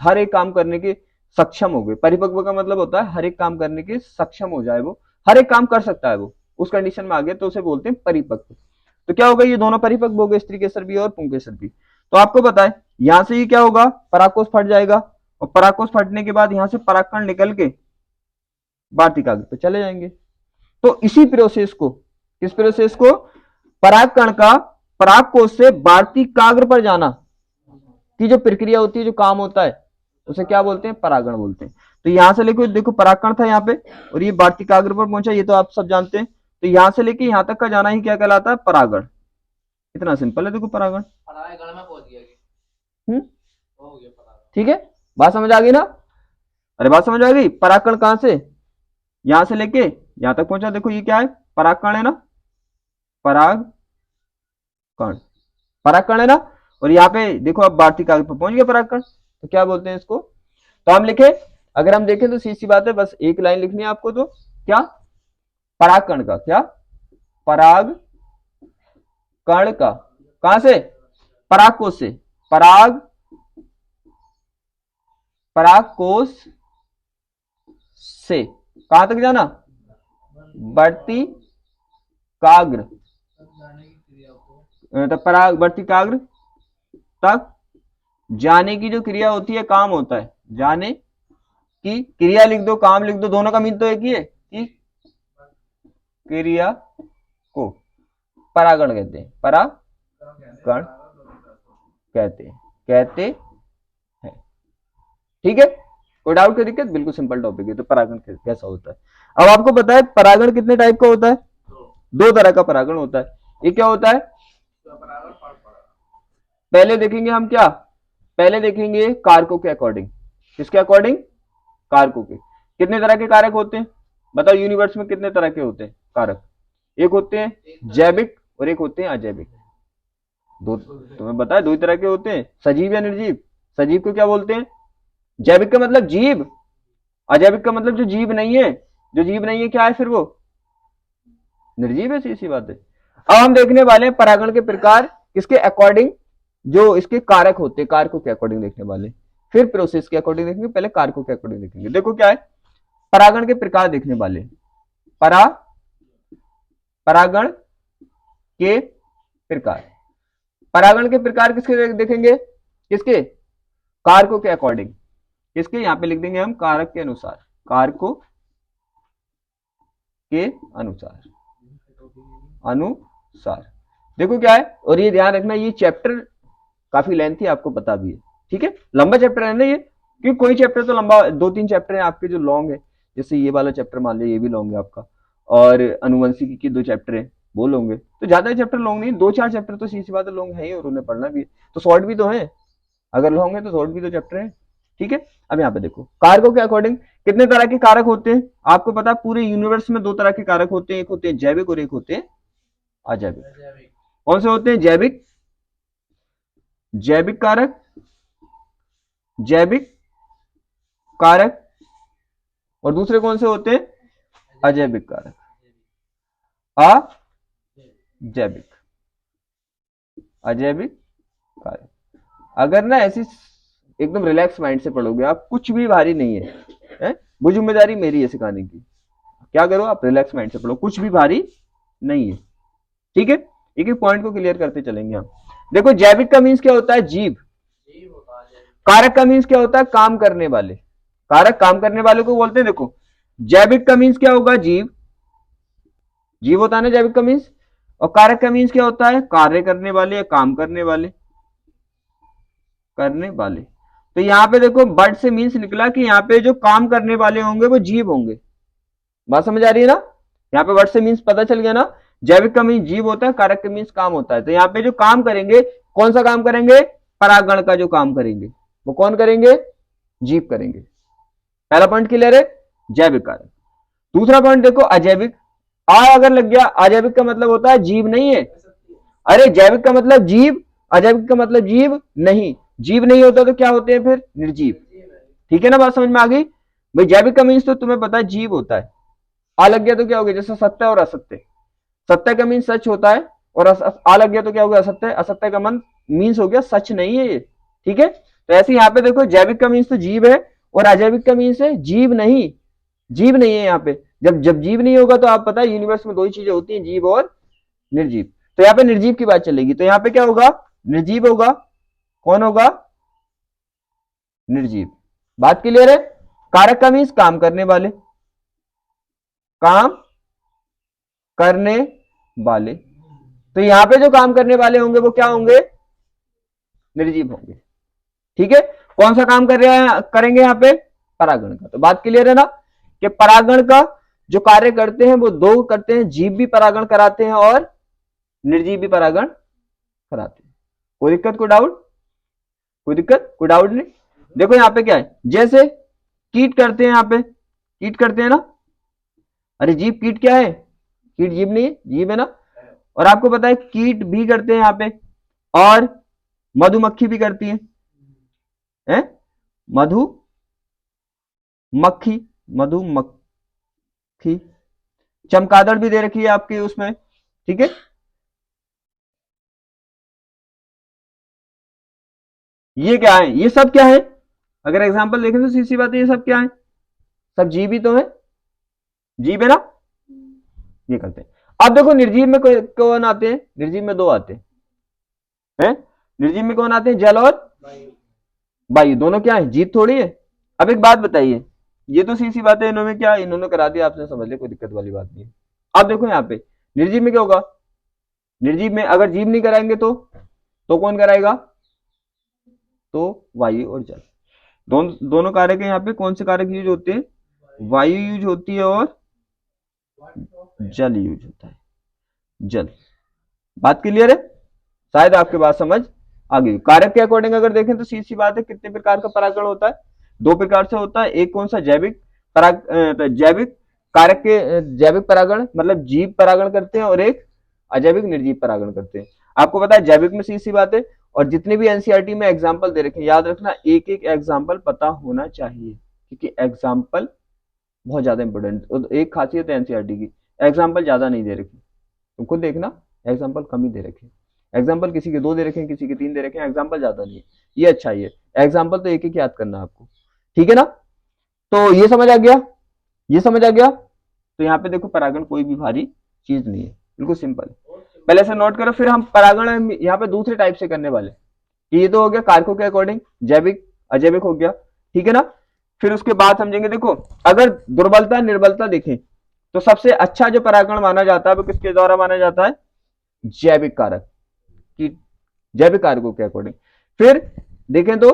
हर एक काम करने के सक्षम हो गए। परिपक्व का मतलब होता है हर एक काम करने के सक्षम हो जाए, वो हर एक काम कर सकता है, वो उस कंडीशन में आ गया तो उसे बोलते हैं परिपक्व। तो क्या होगा, ये दोनों परिपक्व हो गए, स्त्रीकेसर भी और पुंकेसर भी। तो आपको पता है यहां से ये क्या होगा, परागकोश फट जाएगा, और परागकोश फटने के बाद यहां से परागकण निकल के वार्तिकाग्र पे चले जाएंगे। तो इसी प्रोसेस को, किस प्रोसेस को, परागकण का परागकोश से वार्तिकाग्र पर जाना की जो प्रक्रिया होती है, जो काम होता है, उसे क्या बोलते हैं, परागण बोलते हैं। तो यहां से लेके देखो परागकण था यहाँ पे, और ये वार्तिकाग्र पर पहुंचा, ये तो आप सब जानते हैं। तो यहां से लेके यहां तक का जाना ही क्या कहलाता है, परागण। इतना सिंपल है, देखो परागण, ठीक है, बात समझ आ गई ना, अरे बात समझ आ गई, परागकण कहां से, यहां से लेके यहां तक पहुंचा, देखो ये क्या है, परागकण है ना, परागकण, परागकण है ना, और यहाँ पे देखो अब भारतीय कागज पर पहुंच गया परागकण, तो क्या बोलते हैं इसको, तो हम लिखे, अगर हम देखें तो सीधी सी बात है, बस एक लाइन लिखनी है आपको, तो क्या, परागकण का, क्या, पराग कण का, कहां से, परागकोश से, परागकोश से कहां तक जाना, बढ़ती काग्र, तो पराग बढ़ती काग्र तक जाने की जो क्रिया होती है, काम होता है, जाने की क्रिया लिख दो, काम लिख दो, दोनों का मीन तो एक ही है कि क्रिया को परागण कहते हैं, परागण कहते हैं। ठीक है, कोई डाउट की दिक्कत, बिल्कुल सिंपल टॉपिक है। तो परागण कैसा होता है, अब आपको पता है परागण कितने टाइप का होता है, दो तरह का परागण होता है। ये क्या होता है, पहले देखेंगे हम क्या, पहले देखेंगे कारकों के अकॉर्डिंग, किसके अकॉर्डिंग, कारकों के। कितने तरह के कारक होते हैं, बताओ यूनिवर्स में कितने तरह के होते हैं कारक, एक होते हैं जैविक और एक होते हैं अजैविक, दो, तुम्हें बताया दो ही तरह के होते हैं, सजीव या निर्जीव। सजीव को क्या बोलते हैं, जैविक का मतलब जीव, अजैविक का मतलब जो जीव नहीं है, जो जीव नहीं है क्या है फिर वो, निर्जीव है, सी बात है। अब हम देखने वाले हैं परागण के प्रकार किसके अकॉर्डिंग, जो इसके कारक होते हैं, कारकों के अकॉर्डिंग देखने वाले, फिर प्रोसेस के अकॉर्डिंग देखेंगे, पहले कारकों के अकॉर्डिंग देखेंगे। देखो क्या है, परागण के प्रकार देखने वाले, परागण के प्रकार, परागण के प्रकार किसके देखेंगे, किसके, कारकों के अकॉर्डिंग, किसके, यहां पे लिख देंगे हम कारक के अनुसार, कारकों के अनुसार। देखो क्या है, और ये ध्यान रखना, ये चैप्टर काफी लेंथी आपको पता भी है, ठीक है, लंबा चैप्टर है ना ये, क्योंकि कोई चैप्टर तो लंबा, दो तीन चैप्टर हैं आपके जो लॉन्ग है, जैसे ये वाला चैप्टर मान लिया, ये भी लॉन्ग है आपका, और अनुवंशिकी के दो चैप्टर हैं वो लॉन्ग है, तो ज्यादा चैप्टर लॉन्ग नहीं, दो चार चैप्टर तो सीधी बात है लॉन्ग है ही, और उन्हें पढ़ना भी है, तो शॉर्ट भी तो है, अगर लॉन्ग है तो शॉर्ट भी तो चैप्टर है। ठीक है, अब यहाँ पे देखो कारकों के अकॉर्डिंग कितने तरह के कारक होते हैं, आपको पता है पूरे यूनिवर्स में दो तरह के कारक होते हैं, एक होते हैं जैविक और एक होते हैं अजैविक। कौन से होते हैं, जैविक, जैविक कारक, जैविक कारक, और दूसरे कौन से होते हैं, अजैविक कारक, अजैविक, अजैविक कारक। अगर ना ऐसी एकदम रिलैक्स माइंड से पढ़ोगे आप, कुछ भी भारी नहीं है, वो जिम्मेदारी मेरी है सिखाने की, क्या करो आप रिलैक्स माइंड से पढ़ो, कुछ भी भारी नहीं है। ठीक है, एक एक पॉइंट को क्लियर करते चलेंगे हम। देखो जैविक का मीन्स क्या होता है, जीव, कारक का मीन्स क्या होता है, काम करने वाले, कारक काम करने वाले को बोलते हैं। देखो जैविक का मीन्स क्या होगा, जीव, जीव होता है ना जैविक का मीन्स, और कारक का मीन्स क्या होता है, कार्य करने वाले या काम करने वाले, करने वाले। तो यहाँ पे देखो बर्ड से मीन्स निकला कि यहाँ पे जो काम करने वाले होंगे वो जीव होंगे, बात समझ आ रही है ना, यहाँ पे वर्ड से मीन्स पता चल गया ना, जैविक का मीन्स जीव होता है, कारक का मीन्स काम होता है। तो यहाँ पे जो काम करेंगे, कौन सा काम करेंगे, परागण का जो काम करेंगे वो कौन करेंगे, जीव करेंगे। पहला पॉइंट क्लियर है, जैविक कारक। दूसरा पॉइंट देखो अजैविक, आ अगर लग गया, अजैविक का मतलब होता है जीव नहीं है, अरे जैविक का मतलब जीव, अजैविक का मतलब जीव नहीं, जीव नहीं होता तो क्या होते हैं फिर, निर्जीव। ठीक है ना, बात समझ में आ गई भाई, जैविक का मीन्स तो तुम्हें पता है जीव होता है, आ लग गया तो क्या हो गया, जैसे सत्य और असत्य, सत्य का मीन सच होता है, और आ लग गया तो क्या हो गया, असत्य, असत्य का मन मीन्स हो गया सच नहीं है ये। ठीक है, तो ऐसे यहाँ पे देखो जैविक का मीन्स तो जीव है, और अजैविक का मीन्स है जीव नहीं, जीव नहीं है यहाँ पे। जब जब जीव नहीं होगा तो आप पता है यूनिवर्स में दो ही चीजें होती हैं, जीव और निर्जीव, तो यहाँ पे निर्जीव की बात चलेगी, तो यहाँ पे क्या होगा, निर्जीव होगा, कौन होगा, निर्जीव। बात क्लियर है, कारक का मीन्स काम करने वाले, काम करने वाले, तो यहां पे जो काम करने वाले होंगे वो क्या होंगे, निर्जीव होंगे। ठीक है, कौन सा काम कर रहे हैं, करेंगे यहाँ पे, परागण का। तो बात क्लियर है ना, कि परागण का जो कार्य करते हैं वो दो करते हैं, जीव भी परागण कराते हैं और निर्जीव भी परागण कराते हैं। कोई दिक्कत, कोई डाउट, कोई दिक्कत, कोई डाउट नहीं। देखो यहाँ पे क्या है, जैसे कीट करते हैं, यहाँ पे कीट करते हैं ना, अरे जीभ कीट क्या है? कीट जीभ नहीं है, जीभ है ना। और आपको पता है कीट भी करते हैं यहाँ पे, और मधुमक्खी भी करती है? मधु मक्खी, मधुमक्खी, चमगादड़ भी दे रखी है आपके उसमें, ठीक है। ये क्या है? ये सब क्या है? अगर एग्जांपल देखें तो सीधी बात है, ये सब क्या है? सब जीव ही तो है, जीव है ना। ये करते हैं। अब देखो निर्जीव में कौन आते हैं? निर्जीव में दो आते हैं। निर्जीव में कौन आते हैं? जल और वायु, दोनों क्या है? जीव थोड़ी है। अब एक बात बताइए, ये तो सीधी सी बात है, इन्होंने क्या, इन्होंने करा दिया, आपने समझ लिया, कोई दिक्कत वाली बात नहीं है। अब देखो यहाँ पे निर्जीव में क्या होगा? निर्जीव में अगर जीव नहीं कराएंगे तो कौन कराएगा? तो वायु और जल, दोनों कारक है। यहाँ पे कौन से कारक यूज होते हैं? वायु यूज होती है और जल यूज होता है, जल। बात क्लियर है? शायद आपके बात समझ आ गई। कारक के अकॉर्डिंग अगर देखें तो सीधी सी बात है, कितने प्रकार का परागण होता है? दो प्रकार से होता है। एक कौन सा? जैविक जैविक कारक के जैविक परागण मतलब जीव परागण करते हैं, और एक अजैविक निर्जीव परागण करते हैं। आपको पता है जैविक में सीधी सी बात है, और जितने भी एनसीईआरटी में एग्जाम्पल दे रखे, याद रखना एक एक एग्जाम्पल पता होना चाहिए, क्योंकि एग्जाम्पल बहुत ज्यादा इंपॉर्टेंट। एक खासियत है एनसीईआरटी की, एग्जाम्पल ज्यादा नहीं दे रखी, तुम खुद देखना, एग्जाम्पल कम ही दे रखे। एग्जाम्पल किसी के 2 दे रखे हैं, किसी के 3 दे रखे हैं, एग्जाम्पल ज्यादा नहीं है। ये अच्छा ही है, एग्जाम्पल तो एक एक याद करना आपको, ठीक है ना। तो ये समझ आ गया, ये समझ आ गया। तो यहाँ पे देखो परागण कोई भी भारी चीज नहीं है, बिल्कुल सिंपल है। पहले से नोट करो, फिर हम परागण यहाँ पे दूसरे टाइप से करने वाले। ये तो हो गया कारकों के अकॉर्डिंग, जैविक अजैविक हो गया, ठीक है ना। फिर उसके बाद समझेंगे, देखो अगर दुर्बलता निर्बलता देखें तो सबसे अच्छा जो परागण माना जाता है वो किसके द्वारा माना जाता है? जैविक कारक की, जैविक कारकों के अकॉर्डिंग। फिर देखें तो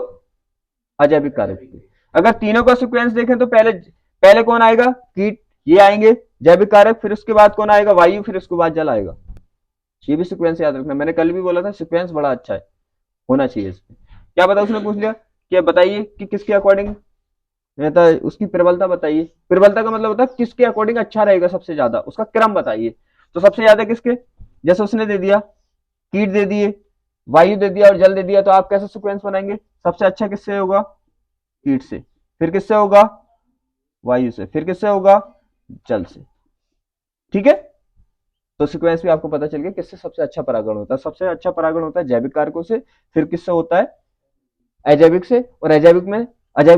अजैविक कारक। अगर तीनों का सीक्वेंस देखें तो पहले पहले कौन आएगा? कीट, ये आएंगे जैविक कारक, फिर उसके बाद कौन आएगा? वायु, फिर उसके बाद जल आएगा। ये भी सीक्वेंस याद रखना, मैंने कल भी बोला था सीक्वेंस बड़ा अच्छा है, होना चाहिए इसमें। क्या पता उसने पूछ लिया कि बताइए कि किसके अकॉर्डिंग रहता है, उसकी प्रबलता बताइए। प्रबलता का मतलब होता है किसके अकॉर्डिंग अच्छा रहेगा सबसे ज्यादा, उसका क्रम बताइए। तो सबसे ज्यादा किसके? जैसे उसने दे दिया, कीट दे दिए, वायु दे दिया और जल दे दिया, तो आप कैसे सीक्वेंस बनाएंगे? सबसे अच्छा किससे होगा? कीट से, फिर किससे होगा? वायु से, फिर किससे होगा? जल से, ठीक है। तो सीक्वेंस भी आपको पता चल गया किससे सबसे अच्छा परागण होता है। सबसे अच्छा परागण होता है जैविक कारकों से, फिर किससे होता है? अजैविक से, और अजैविक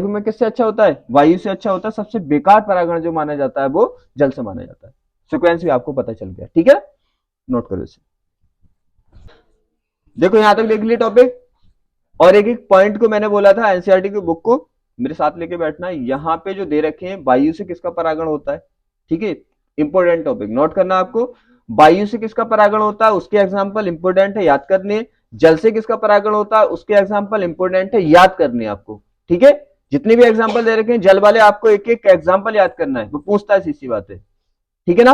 में किससे अच्छा होता है? वायु से अच्छा होता है। सबसे बेकार परागण जो माना जाता है वो जल से माना जाता है। सीक्वेंस भी आपको पता चल गया, ठीक है। नोट करो इसे। देखो यहां तक देख लिया टॉपिक, और एक एक पॉइंट को मैंने बोला था एनसीईआरटी की बुक को मेरे साथ लेके बैठना। यहाँ पे जो दे रखे हैं वायु से किसका परागण होता है, ठीक है, इंपोर्टेंट टॉपिक नोट करना आपको। वायु से किसका परागण होता है, उसके एग्जाम्पल इंपोर्टेंट है, याद करने। जल से किसका परागण होता है, उसके एग्जाम्पल इंपोर्टेंट है, याद करने आपको, ठीक है। जितने भी एग्जाम्पल दे रखे हैं जल वाले, आपको एक एक एग्जाम्पल याद करना है, वो पूछता है, सीधी बात है, ठीक है ना।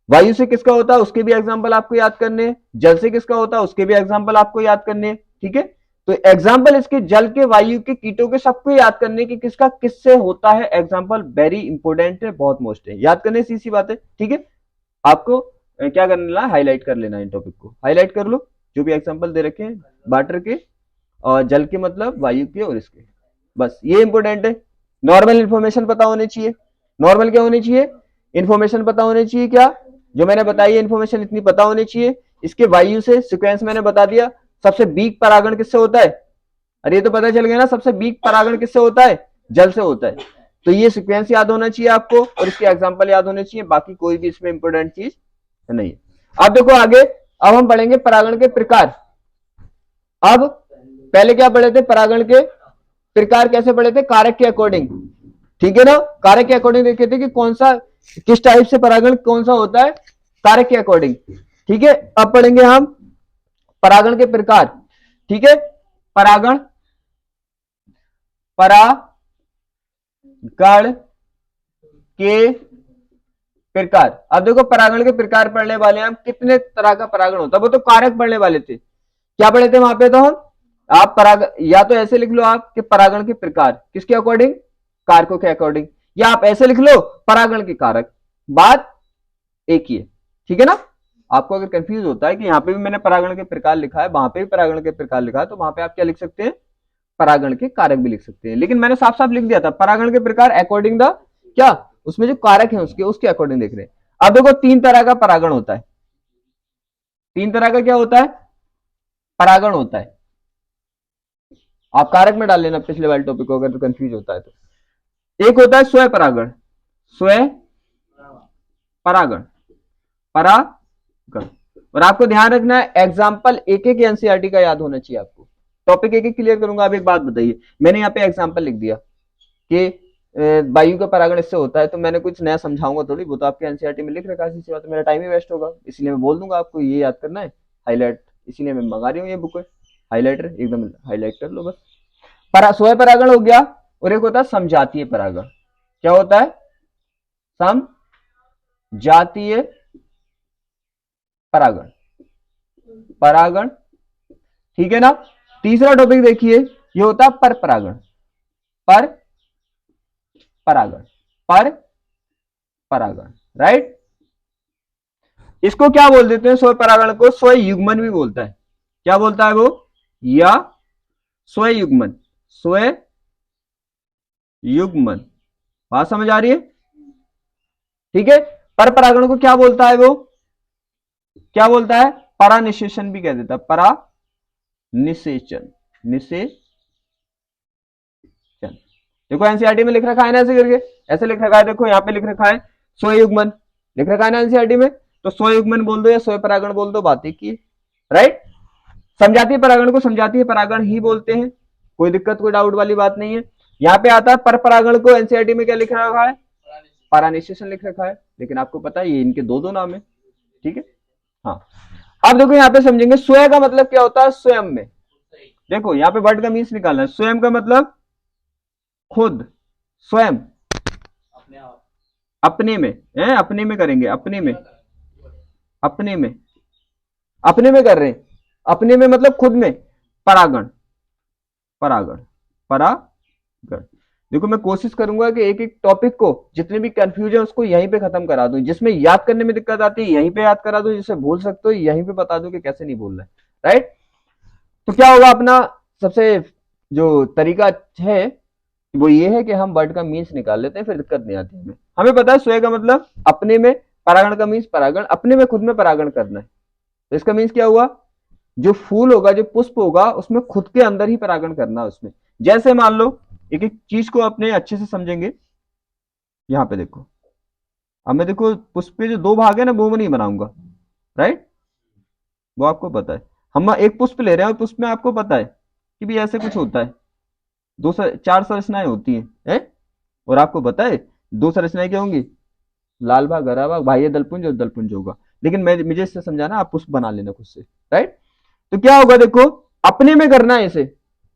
वायु से किसका होता है, उसके भी एग्जाम्पल आपको याद करने हैं। जल से किसका होता है, उसके भी एग्जाम्पल आपको याद करने हैं, ठीक है। तो एग्जाम्पल इसके जल के, वायु के, कीटों के, सबको याद करने की किसका किससे होता है एग्जाम्पल, वेरी इंपोर्टेंट है, बहुत मोस्ट है, याद करने सी बात है, ठीक है। आपको क्या करना है, हाईलाइट कर लेना, इन टॉपिक को हाईलाइट कर लो, जो भी एग्जाम्पल दे रखे हैं वाटर के और जल के, मतलब वायु के और इसके, बस ये इंपोर्टेंट है। नॉर्मल इंफॉर्मेशन पता होनी चाहिए। नॉर्मल क्या होनी चाहिए? इंफॉर्मेशन पता होनी चाहिए। क्या जो मैंने बताई है इंफॉर्मेशन इतनी पता होनी चाहिए। इसके वायु से सीक्वेंस मैंने बता दिया। सबसे वीक परागण किससे होता है? अरे ये तो पता चल गया ना, सबसे वीक परागण किससे होता है? जल से होता है। तो ये सीक्वेंस याद होना चाहिए आपको, और इसके एग्जाम्पल याद होने चाहिए, बाकी कोई भी इसमें इंपोर्टेंट चीज नहीं है। अब देखो आगे, अब हम पढ़ेंगे परागण के प्रकार। अब पहले क्या पढ़े थे? परागण के प्रकार कैसे पढ़े थे? कारक के अकॉर्डिंग, ठीक है ना। कारक के अकॉर्डिंग देखे थे कि कौन सा, किस टाइप से परागण कौन सा होता है, कारक के अकॉर्डिंग, ठीक है। अब पढ़ेंगे हम परागण के प्रकार, ठीक है। परागण परागण के प्रकार। अब देखो परागण के प्रकार पढ़ने वाले हम, कितने तरह का परागण होता है, वो तो कारक पढ़ने वाले थे। क्या पढ़े थे वहां पे? तो हम, आप पराग, या तो ऐसे लिख लो आप कि परागण के प्रकार किसके अकॉर्डिंग, कारकों के अकॉर्डिंग, या आप ऐसे लिख लो परागण के कारक, बात एक ही है, ठीक है ना। आपको अगर कंफ्यूज होता है कि यहाँ पे भी मैंने परागण के प्रकार लिखा है, वहां पे भी परागण के प्रकार लिखा है, तो वहां पे आप क्या लिख सकते हैं, परागण के कारक भी लिख सकते हैं। लेकिन मैंने साफ साफ लिख दिया था परागण के प्रकार अकॉर्डिंग द क्या, उसमें जो कारक है उसके अकॉर्डिंग देख रहे हैं। अब देखो तीन तरह का परागण होता है, तीन तरह का क्या होता है, परागण होता है। आप कारक में डाल लेना पिछले वाले टॉपिक को अगर तो कंफ्यूज होता है तो। एक होता है स्वयं परागण, स्वयं परागण, परागण। और आपको ध्यान रखना है एग्जाम्पल एक एक एनसीईआरटी का याद होना चाहिए आपको। टॉपिक एक एक क्लियर करूंगा। आप एक बात बताइए, मैंने यहाँ पे एग्जाम्पल लिख दिया कि वायु का परागण इससे होता है, तो मैंने कुछ नया समझाऊंगा थोड़ी, वो तो आपके एनसीईआरटी में लिख रखा है, इसी बात मेरा टाइम ही वेस्ट होगा, इसलिए मैं बोल दूंगा आपको ये याद करना है, हाईलाइट, इसीलिए मैं मंगा रही हूँ ये बुक, हाईलाइटर एकदम हाईलाइट कर लो बस। स्वयं परागण हो गया, और एक होता है समजातीय परागण। क्या होता है, समजातीय परागण, परागण, ठीक है ना। तीसरा टॉपिक देखिए, ये होता है पर परागण, पर परागण, पर परागण, राइट। इसको क्या बोल देते हैं, स्व परागण को स्वयं युग्मन भी बोलता है। क्या बोलता है वो, या स्वयं युग्मन, स्वयं युग्मन, बात समझ आ रही है, ठीक है। पर परागण को क्या बोलता है वो, क्या बोलता है, परानिषेचन भी कह देता है, परानिषेचन, निषेचन। देखो एनसीईआरटी में लिख रखा है ना ऐसे करके, ऐसे लिख रखा है, देखो यहाँ पे लिख रखा है स्वयुग्मन, लिख रखा है ना एनसीईआरटी में, तो स्वयुग्मन बोल दो या स्वयं परागण बोल दो, बात एक ही है, राइट। समजातीय परागण को समजातीय परागण ही बोलते हैं, कोई दिक्कत कोई डाउट वाली बात नहीं है। यहाँ पे आता है पर परागण को एनसीईआरटी में क्या लिख रखा है, परानिषेचन लिख रखा है, लेकिन आपको पता है ये इनके दो दो नाम है, ठीक है। हाँ, अब देखो यहाँ पे समझेंगे स्वयं का मतलब क्या होता है, स्वयं में। देखो यहाँ पे वर्ड का मीन्स निकालना है, स्वयं का मतलब खुद, स्वयं, अपने में है, अपने में करेंगे, अपने में, अपने में, अपने में कर रहे हैं, अपने में मतलब खुद में, परागण, परागण, परागण। देखो मैं कोशिश करूंगा कि एक एक टॉपिक को जितने भी कंफ्यूजन है उसको यहीं पे खत्म करा दूं, जिसमें याद करने में दिक्कत आती है यहीं पे याद करा दूं, जिसे भूल सकते हो यहीं पे बता दूं कि कैसे नहीं भूल रहे, राइट। तो क्या होगा अपना सबसे जो तरीका है वो ये है कि हम वर्ड का मीन्स निकाल लेते हैं, फिर दिक्कत नहीं आती हमें। हमें पता है स्वयं का मतलब अपने में, परागण का मीन्स परागण, अपने में खुद में परागण करना है। तो इसका मीन्स क्या हुआ, जो फूल होगा जो पुष्प होगा उसमें खुद के अंदर ही परागण करना है उसमें। जैसे मान लो एक एक चीज को अपने अच्छे से समझेंगे, यहां पे देखो, अब मैं देखो पुष्प के जो दो भाग है ना वो मैं नहीं बनाऊंगा, राइट, वो आपको पता है। हम एक पुष्प ले रहे हैं और पुष्प में आपको पता है कि भी ऐसे कुछ होता है, चार संरचनाएं होती हैं, और आपको पता है दो संरचनाएं क्या होंगी, लाल भाग, हरा भाग, बाह्य दलपुंज और दलपुंज होगा। लेकिन मैं मुझे इससे समझाना, आप पुष्प बना लेना खुद से, राइट। तो क्या होगा देखो, अपने में करना है इसे,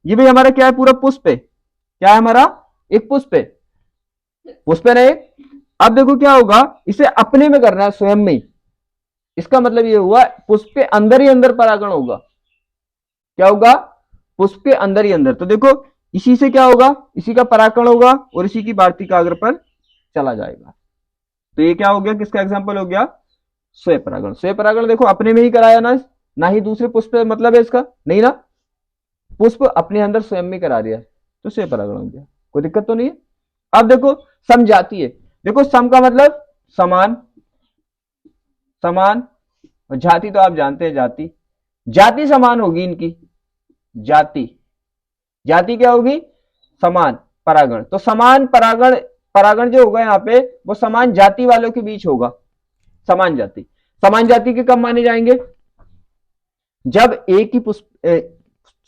ये भी हमारा क्या है, पूरा पुष्प है, क्या है हमारा, एक पुष्प है, पुष्प है ना एक। अब देखो क्या होगा, इसे अपने में करना है, स्वयं में। इसका मतलब ये हुआ पुष्प के अंदर ही अंदर परागण होगा। क्या होगा, पुष्प के अंदर ही अंदर। तो देखो इसी से क्या होगा, इसी का परागण होगा और इसी की भारतीय काग्र पर चला जाएगा। तो ये क्या हो गया, किसका एग्जाम्पल हो गया, स्वयं परागण। स्वयं परागण देखो अपने में ही कराया ना ही दूसरे पुष्प मतलब है इसका, नहीं ना, पुष्प अपने अंदर स्वयं में करा दिया, तो स्वयं परागण हो गया, कोई दिक्कत तो नहीं है। अब देखो समजातीय, देखो सम का मतलब समान, समान, और जाति तो आप जानते हैं, जाति, जाति समान होगी इनकी, जाति, जाति क्या होगी, समान परागण। तो समान परागण, परागण जो होगा यहाँ पे वो समान जाति वालों के बीच होगा, समान जाति। समान जाति के कब माने जाएंगे, जब एक ही पुष्प,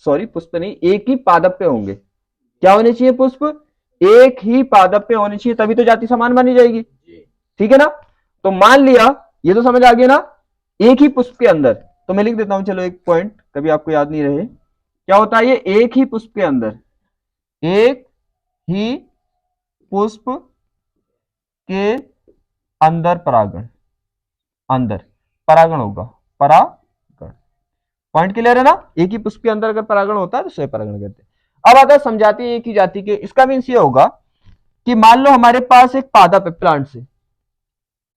सॉरी पुष्प नहीं, एक ही पादप पे होंगे। क्या होने चाहिए, पुष्प एक ही पादप पे होने चाहिए, तभी तो जाति समान मानी जाएगी, ठीक है ना। तो मान लिया, ये तो समझ आ गया ना, एक ही पुष्प के अंदर, तो मैं लिख देता हूं चलो एक पॉइंट, कभी आपको याद नहीं रहे, क्या होता है ये, एक ही पुष्प के अंदर, एक ही पुष्प के अंदर परागण, अंदर परागण होगा, परागण, पॉइंट क्लियर है ना। एक ही पुष्प के अंदर अगर परागण होता है तो स्वयं परागण कहते हैं। अब आता है समजाति एक ही जाति के, इसका मीन्स ये होगा कि मान लो हमारे पास एक पादप है प्लांट से,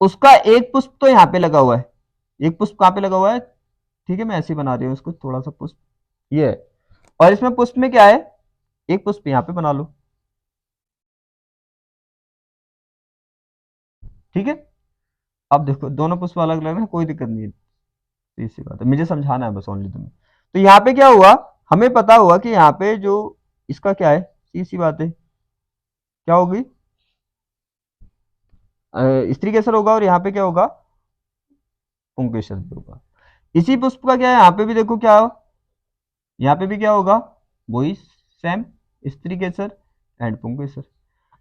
उसका एक पुष्प तो यहाँ पे लगा हुआ है, एक पुष्प कहाँ पे लगा हुआ है, ठीक है मैं ऐसे ही बना रही हूँ इसको थोड़ा सा पुष्प, ये है। और इसमें पुष्प में क्या है, एक पुष्प यहाँ पे बना लो, ठीक है। अब देखो दोनों पुष्प अलग अलग है, कोई दिक्कत नहीं है, सीधी सी बात है, मुझे समझाना है बस ओनली तुम्हें। तो यहाँ पे क्या हुआ, हमें पता हुआ कि यहाँ पे जो इसका क्या है, सीधी सी बात है, क्या होगी, स्त्री केसर होगा, और यहाँ पे क्या होगा, पुंकेसर भी होगा। इसी पुष्प का क्या है, यहाँ पे भी देखो क्या हो, यहाँ पे भी क्या होगा, वही सेम, स्त्री केसर एंड पुंकेसर।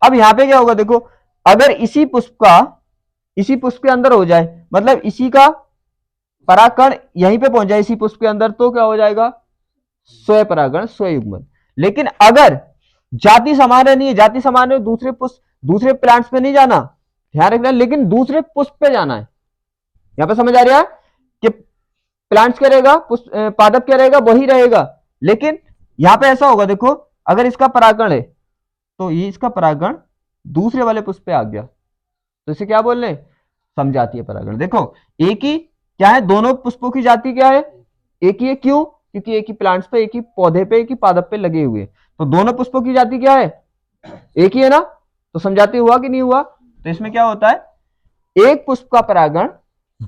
अब यहाँ पे क्या होगा देखो, अगर इसी पुष्प के अंदर हो जाए, मतलब इसी का परागकण यहीं पे पहुंच जाए इसी पुष्प के अंदर, तो क्या हो जाएगा, स्वयं परागण स्वयं युग्मन। लेकिन अगर जाति समान नहीं है, जाति समान है, दूसरे पुष्प दूसरे प्लांट्स पे नहीं जाना, ध्यान रखना, लेकिन दूसरे पुष्प पे जाना है। यहां पे समझ आ रहा है कि प्लांट्स क्या रहेगा, पादप क्या रहेगा, वही रहेगा, लेकिन यहां पे ऐसा होगा देखो, अगर इसका परागण है तो ये इसका परागण दूसरे वाले पुष्प पे आ गया, तो इसे क्या बोल रहे हैं, समजातीय परागण। देखो एक ही क्या है, दोनों पुष्पों की जाति क्या है, एक ही है, क्यों, क्योंकि एक ही प्लांट्स पे, एक ही पौधे पे, एक ही पादप पे लगे हुए, तो दोनों पुष्पों की जाति क्या है, एक ही है ना, तो समझाती हुआ कि नहीं हुआ। तो इसमें क्या होता है, एक पुष्प का परागण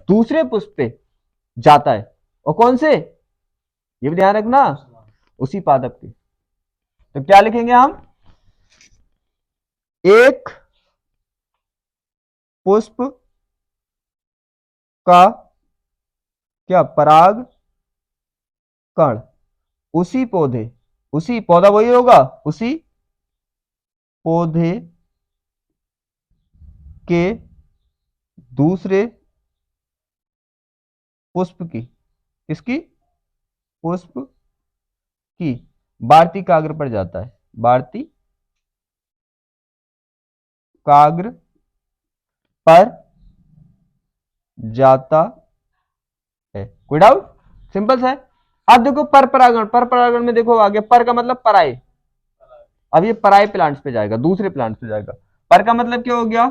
दूसरे पुष्प पे जाता है, और कौन से, ये भी ध्यान रखना, उसी पादप के। तो क्या लिखेंगे हम, एक पुष्प का क्या पराग कण उसी पौधा वही होगा, उसी पौधे के दूसरे पुष्प की, किसकी, पुष्प की भारती काग्र पर जाता है, भारती काग्र पर जाता है। कोई डाउट, सिंपल सा है। अब देखो पर परागण में देखो आगे, पर का मतलब पराए, अब ये पराए प्लांट्स पे जाएगा, दूसरे प्लांट्स पे जाएगा। पर का मतलब क्या हो गया,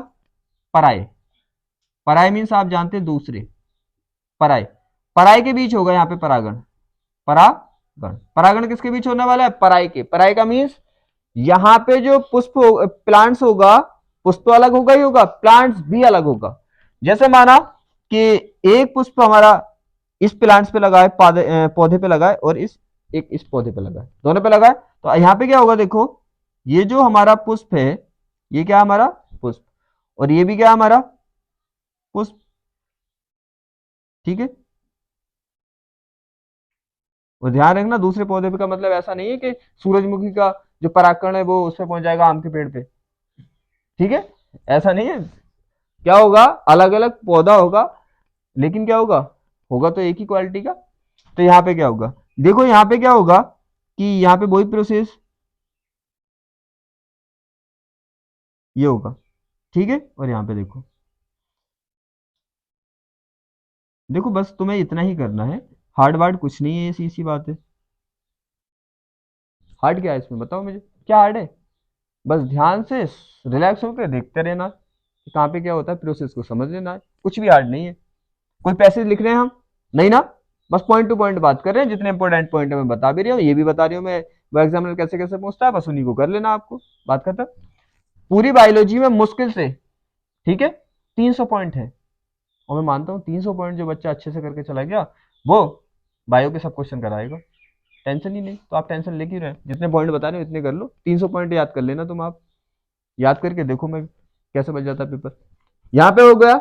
पराए, पराए मीन्स आप जानते हैं दूसरे, पराए, पराए के बीच होगा यहाँ पे परागण, परागण, परागण किसके बीच होने वाला है, पराए के, पराए का मीन्स यहाँ पे जो पुष्प प्लांट्स होगा, पुष्प तो अलग होगा ही होगा, प्लांट्स भी अलग होगा। जैसे माना कि एक पुष्प हमारा इस प्लांट्स पे लगा है, पौधे पे लगा है, और इस पौधे पे लगा है, दोनों पे लगा है, तो यहाँ पे क्या होगा देखो, ये जो हमारा पुष्प है, ये क्या हमारा पुष्प, और ये भी क्या हमारा पुष्प, ठीक है। और ध्यान रखना दूसरे पौधे पे का मतलब ऐसा नहीं है कि सूरजमुखी का जो परागकण है वो उस पर पहुंच जाएगा आम के पेड़ पे, ठीक है, ऐसा नहीं है। क्या होगा, अलग अलग पौधा होगा, लेकिन क्या होगा, होगा तो एक ही क्वालिटी का। तो यहाँ पे क्या होगा, देखो यहाँ पे क्या होगा कि यहाँ पे वही प्रोसेस ये होगा, ठीक है। और यहाँ पे देखो, देखो बस तुम्हें इतना ही करना है, हार्ड वार्ड कुछ नहीं है, ऐसी सी बात है। हार्ड क्या है इसमें बताओ मुझे, क्या हार्ड है, बस ध्यान से रिलैक्स होकर देखते रहना कि कहाँ पे क्या होता है, प्रोसेस को समझ लेना है, कुछ भी हार्ड नहीं है। कोई पैसेज लिख रहे हैं हम, नहीं ना, बस पॉइंट टू पॉइंट बात कर रहे हैं, जितने इंपॉर्टेंट पॉइंट है मैं बता भी रही हूँ, ये भी बता रही हूँ मैं, वो एग्जामिनर कैसे कैसे पूछता है, बस उन्हीं को कर लेना आपको, बात खत्म। पूरी बायोलॉजी में मुश्किल से, ठीक है, 300 पॉइंट है, और मैं मानता हूँ 300 पॉइंट जो बच्चा अच्छे से करके चला गया वो बायो के सब क्वेश्चन कराएगा, टेंशन ही नहीं। तो आप टेंशन लेके ही रहे, जितने पॉइंट बता रहे हो इतने कर लो, 300 पॉइंट याद कर लेना तुम, आप याद करके देखो मैं कैसे बच जाता पेपर। यहाँ पे हो गया,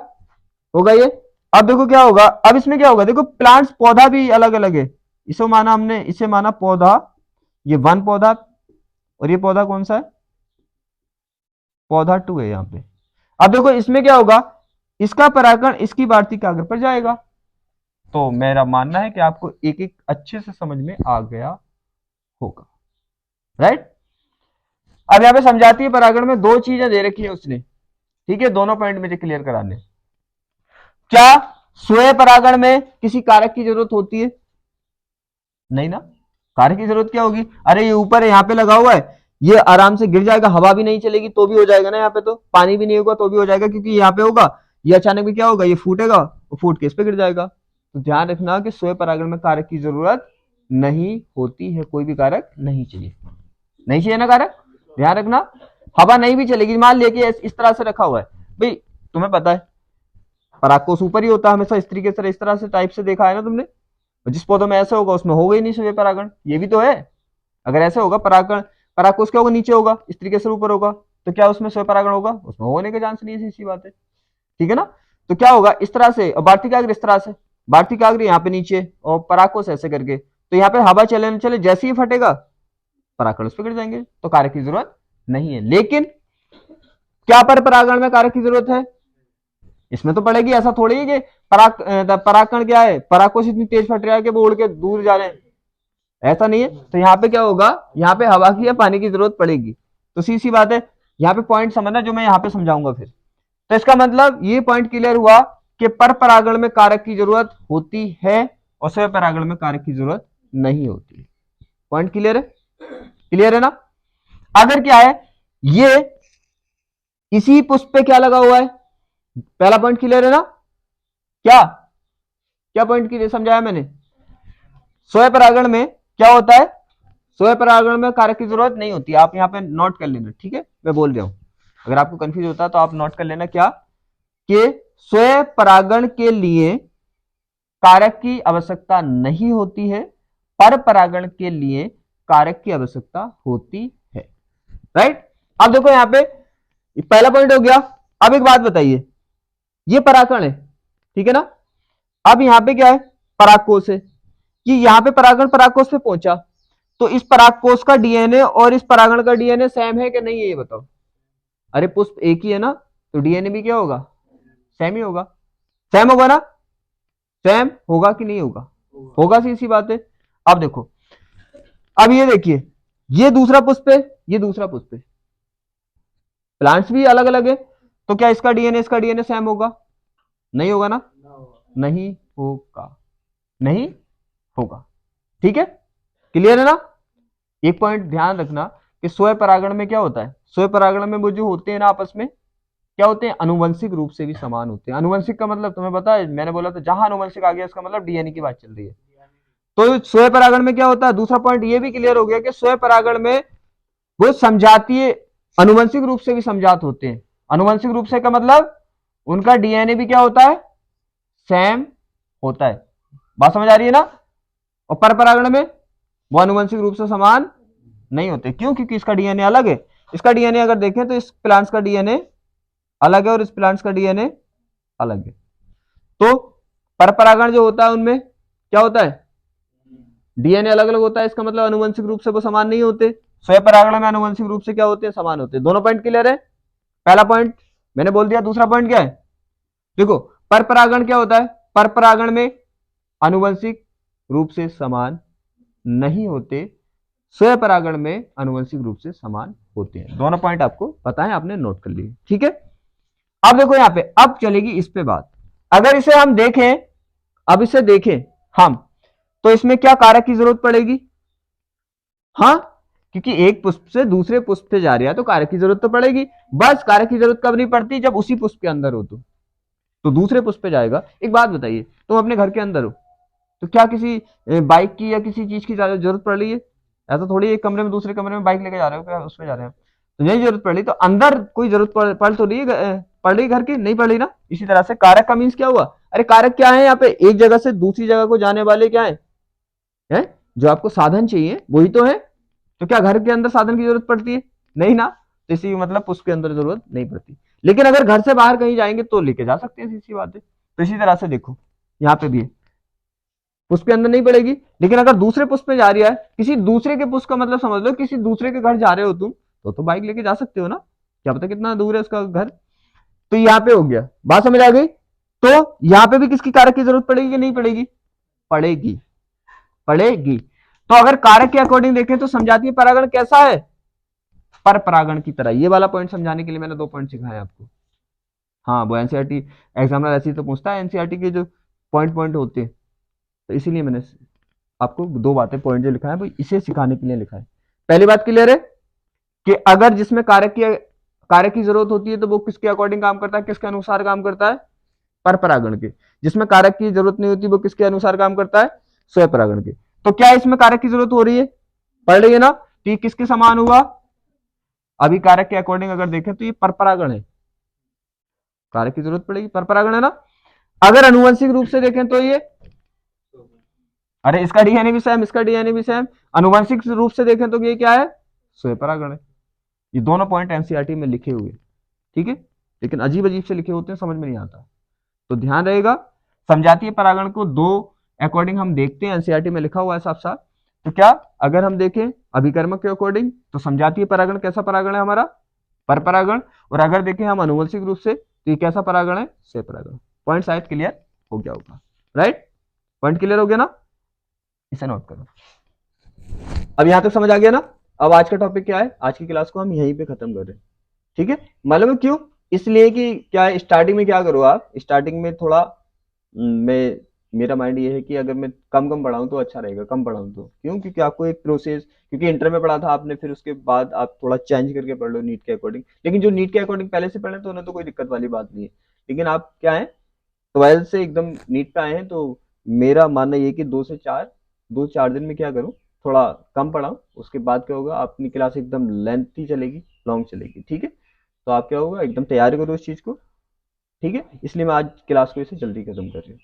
होगा ये। अब देखो क्या होगा, अब इसमें क्या होगा देखो, प्लांट्स पौधा भी अलग अलग है, इसे माना हमने, इसे माना पौधा, ये वन पौधा, और ये पौधा कौन सा है, पौधा टू है यहाँ पे। अब देखो इसमें क्या होगा, इसका परागण इसकी वार्तिक काग्र पर जाएगा। तो मेरा मानना है कि आपको एक एक अच्छे से समझ में आ गया होगा, राइट। अब यहाँ पे समझाती है परागण में दो चीजें दे रखी है उसने, ठीक है, दोनों पॉइंट मुझे क्लियर कराने। क्या स्वयं परागण में किसी कारक की जरूरत होती है, नहीं ना, कारक की जरूरत क्या होगी, अरे ये ऊपर है यहाँ पे लगा हुआ है, ये आराम से गिर जाएगा, हवा भी नहीं चलेगी तो भी हो जाएगा ना, यहाँ पे तो पानी भी नहीं होगा तो भी हो जाएगा, क्योंकि यहाँ पे होगा, ये अचानक में क्या होगा, ये फूटेगा और फूट के इस पे गिर जाएगा। तो ध्यान रखना कि स्वयं परागण में कारक की जरूरत नहीं होती है, कोई भी कारक नहीं चाहिए, नहीं चाहिए ना कारक, ध्यान रखना। हवा नहीं भी चलेगी, मान लिया कि इस तरह से रखा हुआ है, भाई तुम्हें पता है परागकोश ऊपर ही होता है हमेशा, स्त्री के तरह इस तरह से टाइप से देखा है ना तुमने, जिस पौधे में ऐसा होगा उसमें होगा ही नहीं स्वयं परागण, ये भी तो है। अगर ऐसे होगा परागण, परागकोश क्या होगा, नीचे होगा, स्त्री के सर ऊपर होगा, तो क्या उसमें स्वयं परागण होगा, उसमें होने के चांस नहीं है, सीधी बात है, ठीक है ना। तो क्या होगा इस तरह से, और वार्तिकाग्र इस तरह से, वार्तिकाग्र यहाँ पे नीचे और परागकोश ऐसे करके, तो यहाँ पे हवा चले न चले जैसे ही फटेगा परागकण उस पर गिर जाएंगे, तो कारक की जरूरत नहीं है। लेकिन क्या पर परागण में कारक की जरूरत है, इसमें तो पड़ेगी, ऐसा थोड़ी है कि परागकण क्या है, परागकोश इतनी तेज फट रहा है कि वो उड़ के दूर जा रहे हैं, ऐसा नहीं है। तो यहाँ पे क्या होगा, यहाँ पे हवा की या पानी की जरूरत पड़ेगी। तो सीधी बात है, यहाँ पे पॉइंट समझना जो मैं यहाँ पे समझाऊंगा फिर। तो इसका मतलब ये पॉइंट क्लियर हुआ कि पर परागण में कारक की जरूरत होती है और स्व परागण में कारक की जरूरत नहीं होती। पॉइंट क्लियर है, क्लियर है ना। अगर क्या है, ये इसी पुष्प पे क्या लगा हुआ है, पहला पॉइंट क्लियर है ना, क्या क्या पॉइंट क्लियर समझाया मैंने, स्वयं परागण में क्या होता है, स्वयं परागण में कारक की जरूरत नहीं होती, आप यहां पे नोट कर लेना, ठीक है, मैं बोल रहा हूं, अगर आपको कंफ्यूज होता है तो आप नोट कर लेना क्या, कि स्वयं परागण के लिए कारक की आवश्यकता नहीं होती है, पर परागण के लिए कारक की आवश्यकता होती है, राइट। अब देखो यहां पे पहला पॉइंट हो गया। अब एक बात बताइए, ये परागण है, ठीक है ना, अब यहां पे क्या है, परागकोश है, कि यहां पे परागण परागकोश पे पहुंचा, तो इस परागकोश का डीएनए और इस परागण का डीएनए सेम है कि नहीं है, ये बताओ। अरे पुष्प एक ही है ना, तो डीएनए भी क्या होगा, सेम ही होगा, सेम होगा ना, सेम होगा कि नहीं होगा, होगा, सी सी बात है। अब देखो, अब ये देखिए, ये दूसरा पुष्प है, ये दूसरा पुष्प है, प्लांट्स भी अलग अलग है, तो क्या इसका डीएनए सेम होगा, नहीं होगा ना, नहीं होगा, नहीं होगा, ठीक है, क्लियर है ना। एक पॉइंट ध्यान रखना कि स्वयं परागण में क्या होता है, स्वयं परागण में वो जो होते हैं ना आपस में क्या होते हैं, अनुवंशिक रूप से भी समान होते हैं। अनुवंशिक का मतलब तुम्हें पता है, मैंने बोला था जहां अनुवंशिक आ गया इसका मतलब डीएनए की बात चल रही है। तो स्वयं परागण में क्या होता है, दूसरा पॉइंट ये भी क्लियर हो गया कि स्वयं परागण में वो समजातीय अनुवंशिक रूप से भी समजात होते हैं। अनुवंशिक रूप से का मतलब उनका डीएनए भी क्या होता है, सेम होता है, बात समझ आ रही है ना। और पर परागण में वो अनुवंशिक रूप से समान नहीं होते, क्यों, क्योंकि इसका डीएनए अलग है। इसका डीएनए अगर देखें तो इस प्लांट्स का डीएनए अलग है और इस प्लांट्स का डीएनए अलग है। तो पर परागण जो होता है उनमें क्या होता है, डीएनए अलग अलग होता है, इसका मतलब अनुवंशिक रूप से वो समान नहीं होते। स्वयं परागण में अनुवंशिक रूप से क्या होते हैं, समान होते हैं। दोनों पॉइंट क्लियर है, पहला पॉइंट मैंने बोल दिया, दूसरा पॉइंट क्या है, देखो पर परागण क्या होता है, पर परागण में अनुवंशिक रूप से समान नहीं होते, स्वयं परागण में अनुवंशिक रूप से समान होते हैं। दोनों पॉइंट आपको पता है, आपने नोट कर लिए, ठीक है। अब देखो यहां पे, अब चलेगी इस पे बात, अगर इसे हम देखें, अब इसे देखें हम, तो इसमें क्या कारक की जरूरत पड़ेगी, हाँ, क्योंकि एक पुष्प से दूसरे पुष्प पे जा रहा है तो कारक की जरूरत तो पड़ेगी। बस कारक की जरूरत कब नहीं पड़ती, जब उसी पुष्प के अंदर हो तो दूसरे पुष्प पे जाएगा। एक बात बताइए, तुम अपने घर के अंदर हो तो क्या किसी बाइक की या किसी चीज की जरूरत पड़ रही है, ऐसा थोड़ी एक कमरे में दूसरे कमरे में बाइक लेके जा रहे हो, क्या उसमें जा रहे हैं, तो नहीं जरूरत पड़ रही, तो अंदर कोई जरूरत पड़ तो रही है, पड़ रही घर की, नहीं पड़ रही ना। इसी तरह से कारक का मीन्स क्या हुआ, अरे कारक क्या है, यहाँ पे एक जगह से दूसरी जगह को जाने वाले क्या है? जो आपको साधन चाहिए वही तो है। तो क्या घर के अंदर साधन की जरूरत पड़ती है, नहीं ना, तो इसी मतलब पुष्प के अंदर जरूरत नहीं पड़ती। लेकिन अगर घर से बाहर कहीं जाएंगे तो लेके जा सकते हैं, इसी बात है। तो इसी तरह से देखो यहाँ पे भी है, पुष्प के अंदर नहीं पड़ेगी, लेकिन अगर दूसरे पुष्प में जा रही है, किसी दूसरे के पुष्प का मतलब समझ लो, किसी दूसरे के घर जा रहे हो तुम, तो बाइक लेके जा सकते हो ना, क्या पता कितना दूर है उसका घर। तो यहाँ पे हो गया, बात समझ आ गई। तो यहाँ पे भी किसकी कारक की जरूरत पड़ेगी कि नहीं पड़ेगी, पड़ेगी, पड़ेगी। तो अगर कारक के अकॉर्डिंग देखें तो समझाती परागण कैसा है, पर परागण की तरह। ये वाला पॉइंट समझाने के लिए मैंने 2 पॉइंट सिखाए आपको। हाँ, वो एनसीईआरटी एग्जामिनर ऐसे ही तो पूछता है, एनसीईआरटी के जो पॉइंट पॉइंट होते हैं, तो इसीलिए मैंने आपको 2 बातें पॉइंट जो लिखा है वो इसे सिखाने के लिए लिखा है। पहली बात क्लियर है कि अगर जिसमें कारक की जरूरत होती है तो वो किसके अकॉर्डिंग काम करता है, किसके अनुसार काम करता है, परपरागण के। जिसमें कारक की जरूरत नहीं होती वो किसके अनुसार काम करता है, स्वपरागण के। तो क्या इसमें कारक की जरूरत हो रही है, पढ़ रही है ना, तो ये किसके समान हुआ, अभी कारक के अकॉर्डिंग अगर देखें तो ये परपरागण है, कारक की जरूरत पड़ेगी, परपरागण है ना। अगर अनुवंशिक रूप से देखें तो ये, अरे इसका डीएनए भी सेम, इसका डीएनए भी सेम, अनुवंशिक रूप से देखें तो ये क्या है, स्वपरागण है। ये दोनों पॉइंट एनसीईआरटी में लिखे हुए, ठीक है, लेकिन अजीब अजीब से लिखे होते हैं, समझ में नहीं आता, तो ध्यान रहेगा। समजातीय परागण को दो अकॉर्डिंग हम देखते हैं, एनसीईआरटी में लिखा हुआ है साफ साफ। तो क्या अगर हम देखें अभिकर्मक के अकॉर्डिंग तो समजातीय परागण कैसा परागण है हमारा, परपरागण, और अगर देखें हम अनुवंशिक रूप से तो ये कैसा परागण है, स्वपरागण। पॉइंट शायद क्लियर हो गया होगा, राइट, पॉइंट क्लियर हो गया ना, इसे नोट करो। अब यहां तक समझ आ गया ना। अब आज का टॉपिक क्या है, आज की क्लास को हम यहीं पे खत्म कर रहे हैं, ठीक है। मालूम है क्यों, इसलिए कि क्या स्टार्टिंग में क्या करो आप, स्टार्टिंग में थोड़ा मैं, मेरा माइंड ये है कि अगर मैं कम कम पढ़ाऊं तो अच्छा रहेगा, कम पढ़ाऊं तो क्यों, क्योंकि आपको एक प्रोसेस, क्योंकि इंटर में पढ़ा था आपने, फिर उसके बाद आप थोड़ा चेंज करके पढ़ लो नीट के अकॉर्डिंग। लेकिन जो नीट के अकॉर्डिंग पहले से पढ़े तो उन्हें तो कोई दिक्कत वाली बात नहीं है, लेकिन आप क्या है, 12 से एकदम नीट पे आए हैं, तो मेरा मानना ये कि 2 से 4 दिन में क्या करूं, थोड़ा कम पढ़ाऊं, उसके बाद क्या होगा, अपनी क्लास एकदम लेंथी चलेगी, लॉन्ग चलेगी, ठीक है। तो आप क्या होगा, एकदम तैयारी करो उस चीज को, ठीक है। इसलिए मैं आज क्लास को इसे जल्दी खत्म कर रही हूँ।